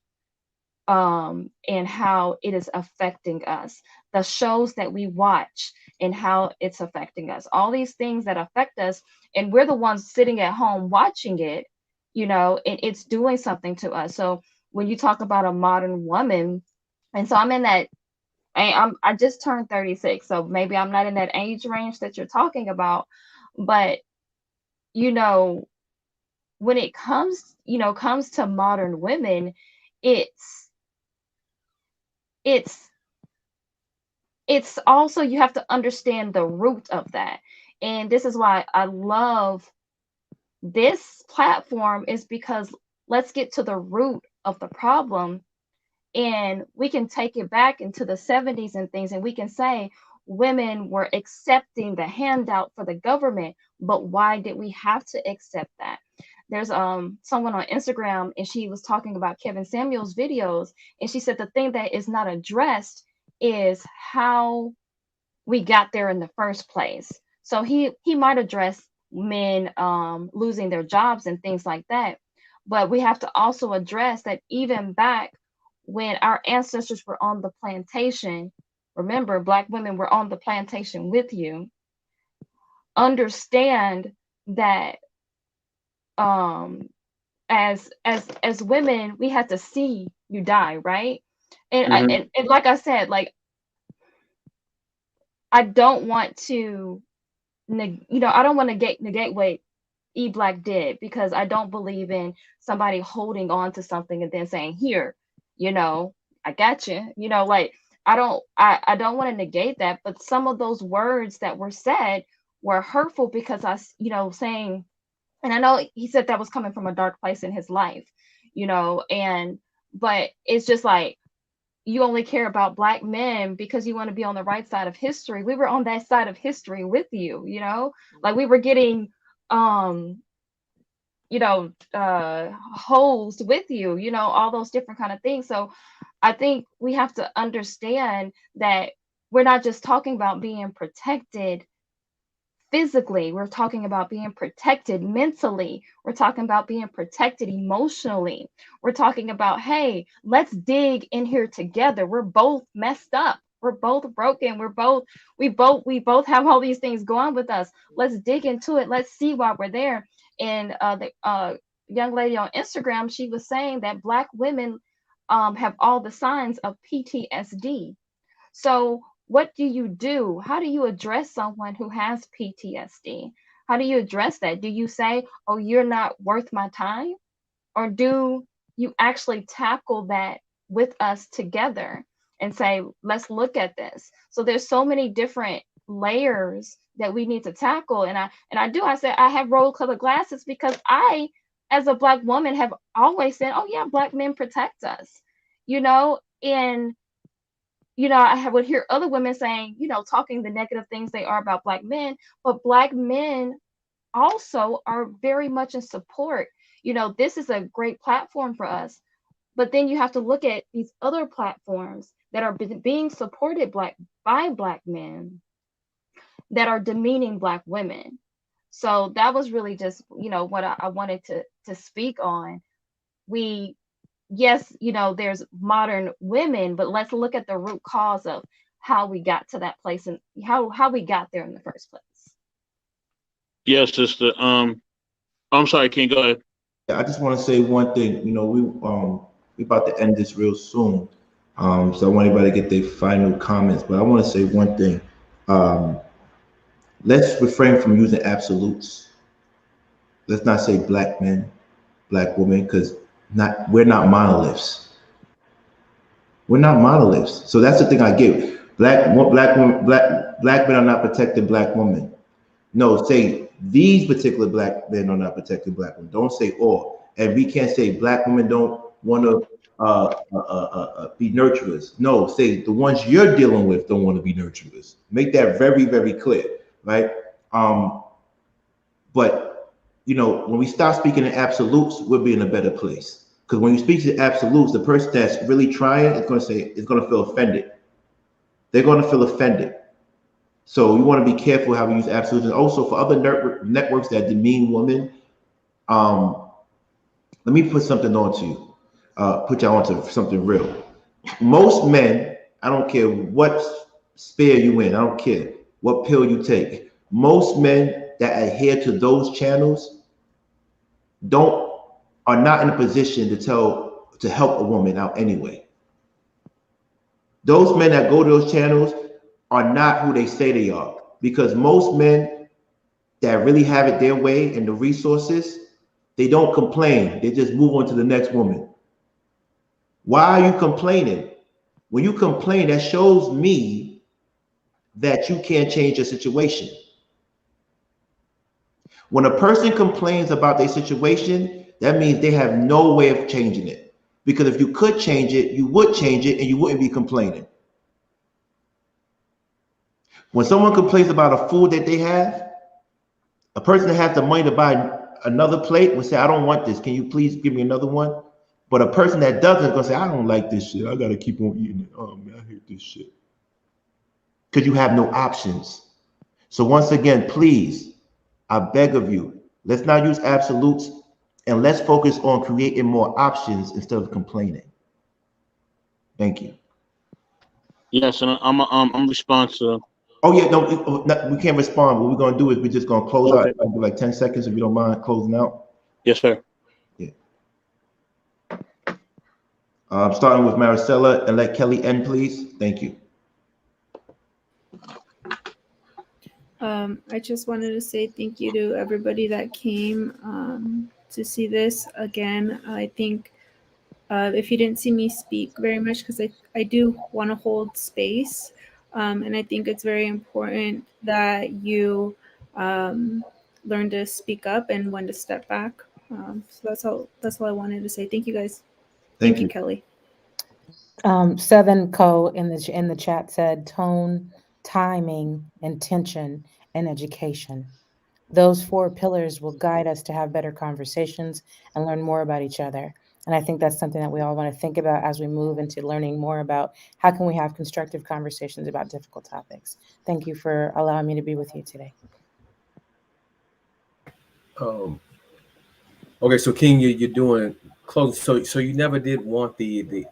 and how it is affecting us, the shows that we watch and how it's affecting us, all these things that affect us, and we're the ones sitting at home watching it, and it's doing something to us. So when you talk about a modern woman, and so I'm in that, I just turned 36, so maybe I'm not in that age range that you're talking about, but when it comes to modern women, it's also, you have to understand the root of that. And this is why I love this platform, is because let's get to the root of the problem, and we can take it back into the 70s and things, and we can say women were accepting the handout for the government, but why did we have to accept that? There's someone on Instagram, and she was talking about Kevin Samuel's videos, and she said the thing that is not addressed is how we got there in the first place. So he might address men losing their jobs and things like that, but we have to also address that even back when our ancestors were on the plantation, remember, Black women were on the plantation with you. Understand that as women, we had to see you die, right? And and like I said, like, I don't want to I don't want to negate what E Black did, because I don't believe in somebody holding on to something and then saying, here, I got you, like, I don't want to negate that, but some of those words that were said were hurtful because saying, and I know he said that was coming from a dark place in his life, but it's just like, you only care about Black men because you want to be on the right side of history. We were on that side of history with you, like we were getting, hosed with you, all those different kind of things. So I think we have to understand that we're not just talking about being protected physically, we're talking about being protected mentally, we're talking about being protected emotionally, we're talking about, hey, let's dig in here together. We're both messed up, we're both broken, we both have all these things going with us. Let's dig into it, let's see why we're there. And the young lady on Instagram, she was saying that Black women have all the signs of PTSD. So, what do you do? How do you address someone who has PTSD? How do you address that? Do you say, oh, you're not worth my time? Or do you actually tackle that with us together and say, let's look at this? So there's so many different layers that we need to tackle. And I say I have rose colored glasses because I, as a Black woman, have always said, oh yeah, Black men protect us, and I would hear other women saying, talking the negative things they are about Black men, but Black men also are very much in support. This is a great platform for us, but then you have to look at these other platforms that are being supported by Black men that are demeaning Black women. So that was really just, what I wanted to speak on. Yes, there's modern women, but let's look at the root cause of how we got to that place and how we got there in the first place. Yes, sister. I'm sorry, King, go ahead. Yeah, I just want to say one thing. We about to end this real soon. So I want everybody to get their final comments, but I want to say one thing. Let's refrain from using absolutes. Let's not say Black men, Black women, because we're not monoliths. We're not monoliths. So that's the thing I get. Black men are not protecting Black women. No, say these particular Black men are not protecting Black women. Don't say all. And we can't say Black women don't want to be nurturers. No, say the ones you're dealing with don't want to be nurturers. Make that very, very clear, right? But when we start speaking in absolutes, we'll be in a better place. Because when you speak in absolutes, the person that's really trying is going to feel offended. They're going to feel offended. So we want to be careful how we use absolutes. And also for other networks that demean women, let me put something on to you. Put you onto something real. Most men, I don't care what sphere you in, I don't care what pill you take. Most men that adhere to those channels are not in a position to help a woman out anyway. Those men that go to those channels are not who they say they are, because most men that really have it their way and the resources, they don't complain. They just move on to the next woman. Why are you complaining? When you complain, that shows me that you can't change your situation. When a person complains about their situation, that means they have no way of changing it. Because if you could change it, you would change it and you wouldn't be complaining. When someone complains about a food that they have, a person that has the money to buy another plate will say, I don't want this. Can you please give me another one? But a person that doesn't is going to say, I don't like this shit. I got to keep on eating it. Oh, man, I hate this shit. Because you have no options. So once again, please, I beg of you, let's not use absolutes and let's focus on creating more options instead of complaining. Thank you. Yes, and I'm responsive. Oh yeah, no, we can't respond. What we're gonna do is we're just gonna close out. I'll do like 10 seconds if you don't mind closing out. Yes, sir. Yeah. Starting with Maricela, and let Kelly end, please. Thank you. I just wanted to say thank you to everybody that came to see this. Again, I think if you didn't see me speak very much, because I do want to hold space, and I think it's very important that you learn to speak up and when to step back. So that's all I wanted to say. Thank you guys. Thank you, Kelly. Seven Co in the chat said tone, timing, intention, and education. Those 4 pillars will guide us to have better conversations and learn more about each other. And I think that's something that we all want to think about as we move into learning more about how can we have constructive conversations about difficult topics. Thank you for allowing me to be with you today. Okay, so King, you're doing close. So you never did want the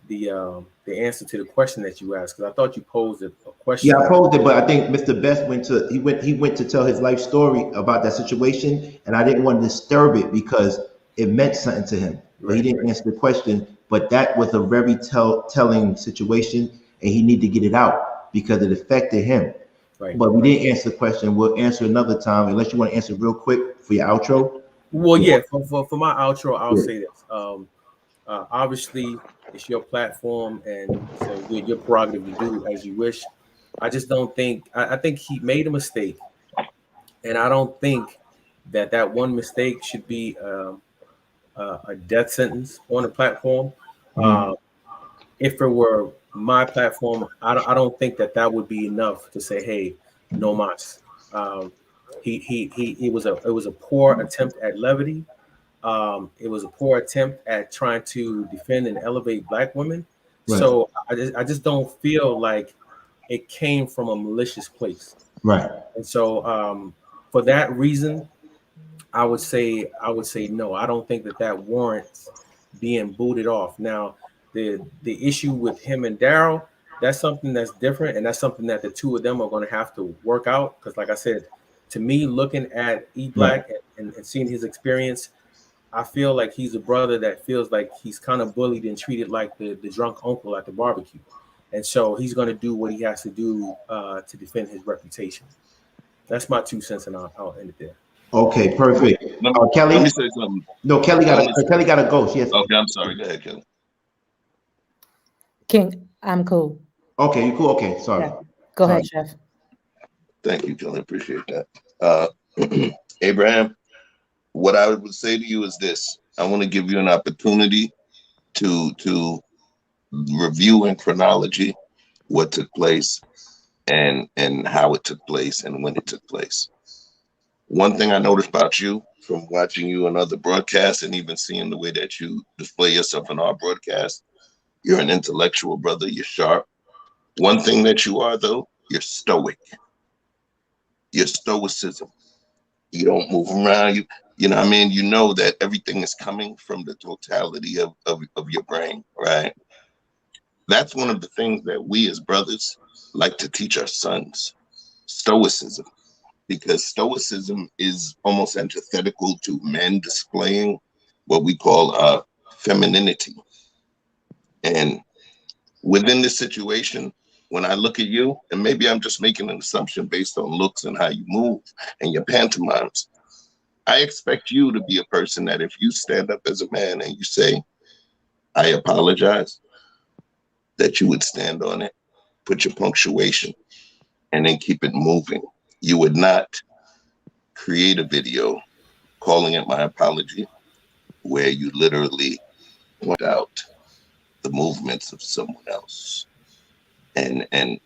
answer to the question that you asked, because I thought you posed a question. Yeah, I posed it, but I think Mr. Best went to tell his life story about that situation, and I didn't want to disturb it because it meant something to him. But he didn't answer the question. But that was a very telling situation, and he needed to get it out because it affected him. Right. But we didn't answer the question. We'll answer another time, unless you want to answer real quick for your outro. Well, yeah, for my outro, I'll say this. Obviously, it's your platform, and so your prerogative to do as you wish. I just don't think. I think he made a mistake, and I don't think that one mistake should be a death sentence on the platform. If it were my platform, I don't think that would be enough to say, "Hey, no mas." It was a poor attempt at levity. It was a poor attempt at trying to defend and elevate Black women. Right. So I just don't feel like it came from a malicious place. Right. And so for that reason, I would say no. I don't think that warrants being booted off. Now, the issue with him and Daryl, that's something that's different, and that's something that the two of them are going to have to work out. Because, like I said, to me, looking at E Black and seeing his experience, I feel like he's a brother that feels like he's kind of bullied and treated like the drunk uncle at the barbecue. And so he's going to do what he has to do to defend his reputation. That's my 2 cents, and I'll end it there. Okay, perfect. Kelly? Let me say something. No, Kelly got to go. She has okay, I'm sorry. Go ahead, Kelly. King, I'm cool. Okay, you cool? Okay, sorry. Yeah. Go ahead, Chef. Thank you, Kelly. Appreciate that. Abraham, what I would say to you is this. I want to give you an opportunity to review in chronology what took place and how it took place and when it took place. One thing I noticed about you from watching you on other broadcasts and even seeing the way that you display yourself in our broadcast, you're an intellectual brother. You're sharp. One thing that you are, though, you're stoic. Your stoicism. You don't move around. You know what I mean? You know that everything is coming from the totality of your brain, right? That's one of the things that we as brothers like to teach our sons. Stoicism. Because stoicism is almost antithetical to men displaying what we call femininity. And within this situation, when I look at you, and maybe I'm just making an assumption based on looks and how you move and your pantomimes, I expect you to be a person that if you stand up as a man and you say, I apologize, that you would stand on it, put your punctuation, and then keep it moving. You would not create a video calling it my apology, where you literally point out the movements of someone else. And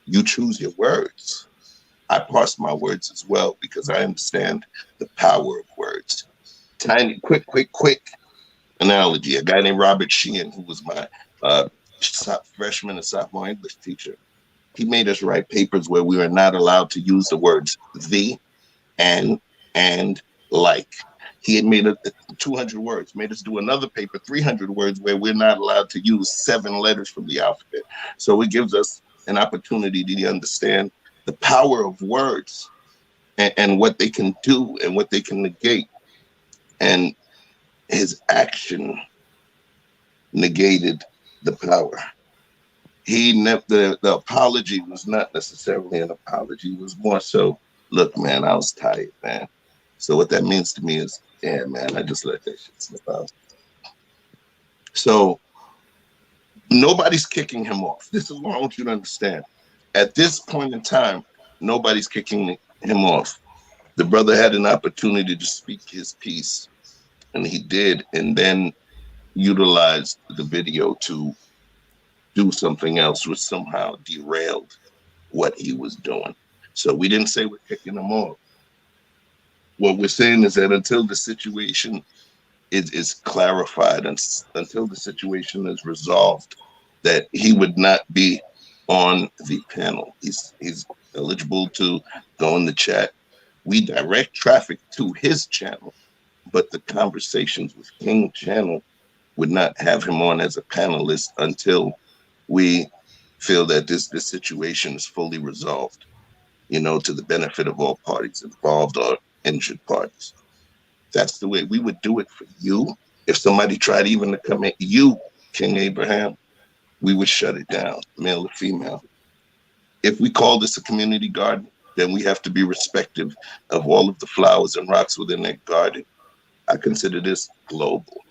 you choose your words. I parse my words as well because I understand the power of words. Tiny, quick analogy. A guy named Robert Sheehan, who was my freshman and sophomore English teacher, he made us write papers where we were not allowed to use the words the, and like. He had made 200 words, made us do another paper, 300 words, where we're not allowed to use 7 letters from the alphabet. So it gives us an opportunity to understand the power of words and what they can do and what they can negate. And his action negated the power. The apology was not necessarily an apology. It was more so, look, man, I was tired, man. So what that means to me is, yeah, man, I just let that shit slip out. So nobody's kicking him off. This is what I want you to understand. At this point in time, nobody's kicking him off. The brother had an opportunity to speak his piece, and he did, and then utilized the video to do something else, which somehow derailed what he was doing. So we didn't say we're kicking him off. What we're saying is that until the situation is clarified until the situation is resolved, that he would not be on the panel. He's eligible to go in the chat. We direct traffic to his channel, but the Conversations with King channel would not have him on as a panelist until we feel that this situation is fully resolved, you know, to the benefit of all parties involved or injured parties. That's the way we would do it for you. If somebody tried even to come at you, King Abraham, we would shut it down, male or female. If we call this a community garden, then we have to be respectful of all of the flowers and rocks within that garden. I consider this global.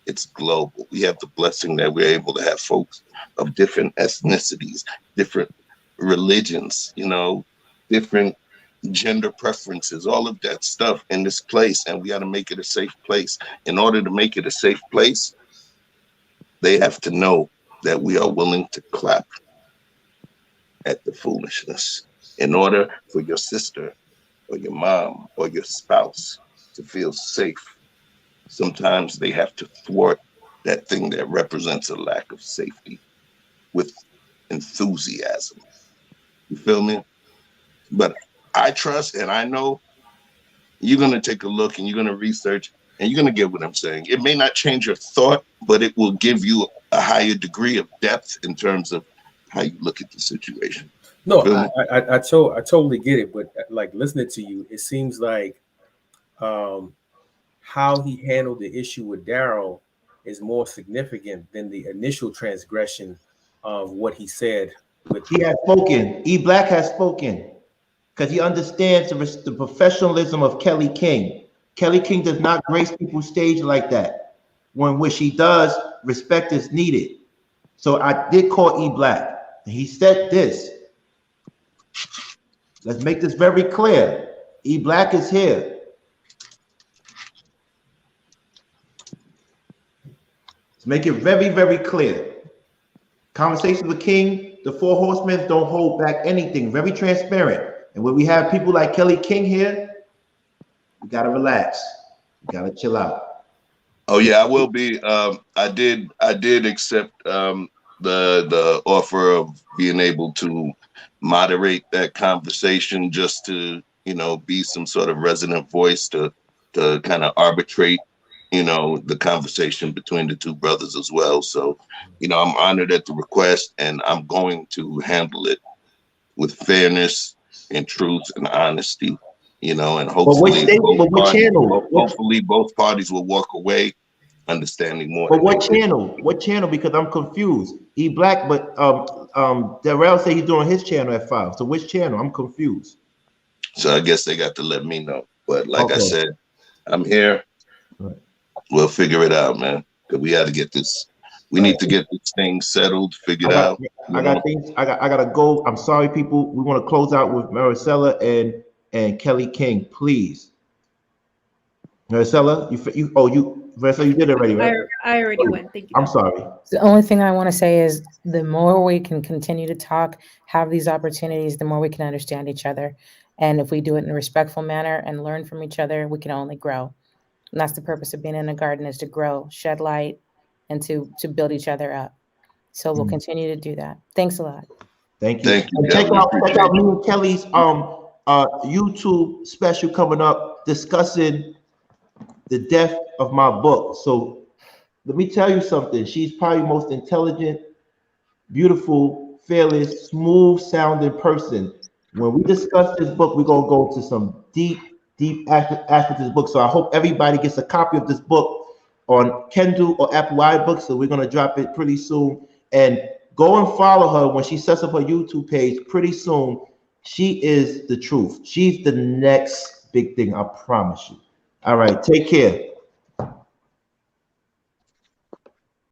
It's global. We have the blessing that we're able to have folks of different ethnicities, different religions, you know, different gender preferences, all of that stuff in this place, and we got to make it a safe place. In order to make it a safe place, they have to know that we are willing to clap at the foolishness. In order for your sister or your mom or your spouse to feel safe, sometimes they have to thwart that thing that represents a lack of safety with enthusiasm. You feel me? But I trust and I know you're going to take a look and you're going to research and you're going to get what I'm saying. It may not change your thought, but it will give you a higher degree of depth in terms of how you look at the situation. No, I totally get it. But like listening to you, it seems like how he handled the issue with Daryl is more significant than the initial transgression of what he said. He has spoken. E Black has spoken because he understands the professionalism of Kelly King. Kelly King does not grace people's stage like that. When which he does, respect is needed. So I did call E Black. And he said this. Let's make this very clear. E Black is here. Let's make it very, very clear. Conversations with King, the four horsemen don't hold back anything. Very transparent. And when we have people like Kelly King here, we gotta relax. We gotta chill out. Oh yeah, I will be. I did accept the offer of being able to moderate that conversation, just to, you know, be some sort of resident voice to kind of arbitrate, you know, the conversation between the two brothers as well. So, you know, I'm honored at the request, and I'm going to handle it with fairness and truth and honesty, you know, and hopefully both parties will walk away understanding more. But what channel? What channel? Because I'm confused. E Black, but Darrell said he's doing his channel at 5. So which channel? I'm confused. So I guess they got to let me know. But like I said, I'm here. Right. We'll figure it out, man. Because we got to get this. We need to get this thing settled, figured out. I gotta go. I'm sorry, people. We want to close out with Maricela and Kelly King, please. Maricela, Maricela, you did it already, right? I already went. Thank you. I'm sorry. The only thing I want to say is the more we can continue to talk, have these opportunities, the more we can understand each other. And if we do it in a respectful manner and learn from each other, we can only grow. And that's the purpose of being in a garden, is to grow, shed light, and to build each other up. So we'll continue to do that. Thanks a lot. Thank you. And check out me and Kelly's YouTube special coming up discussing the death of my book. So let me tell you something. She's probably the most intelligent, beautiful, fearless, smooth sounding person. When we discuss this book, we're going to go into some deep aspects of this book. So I hope everybody gets a copy of this book on Kindle or Apple iBooks. So we're going to drop it pretty soon. And go and follow her when she sets up her YouTube page pretty soon. She is the truth. She's the next big thing, I promise you. All right, take care.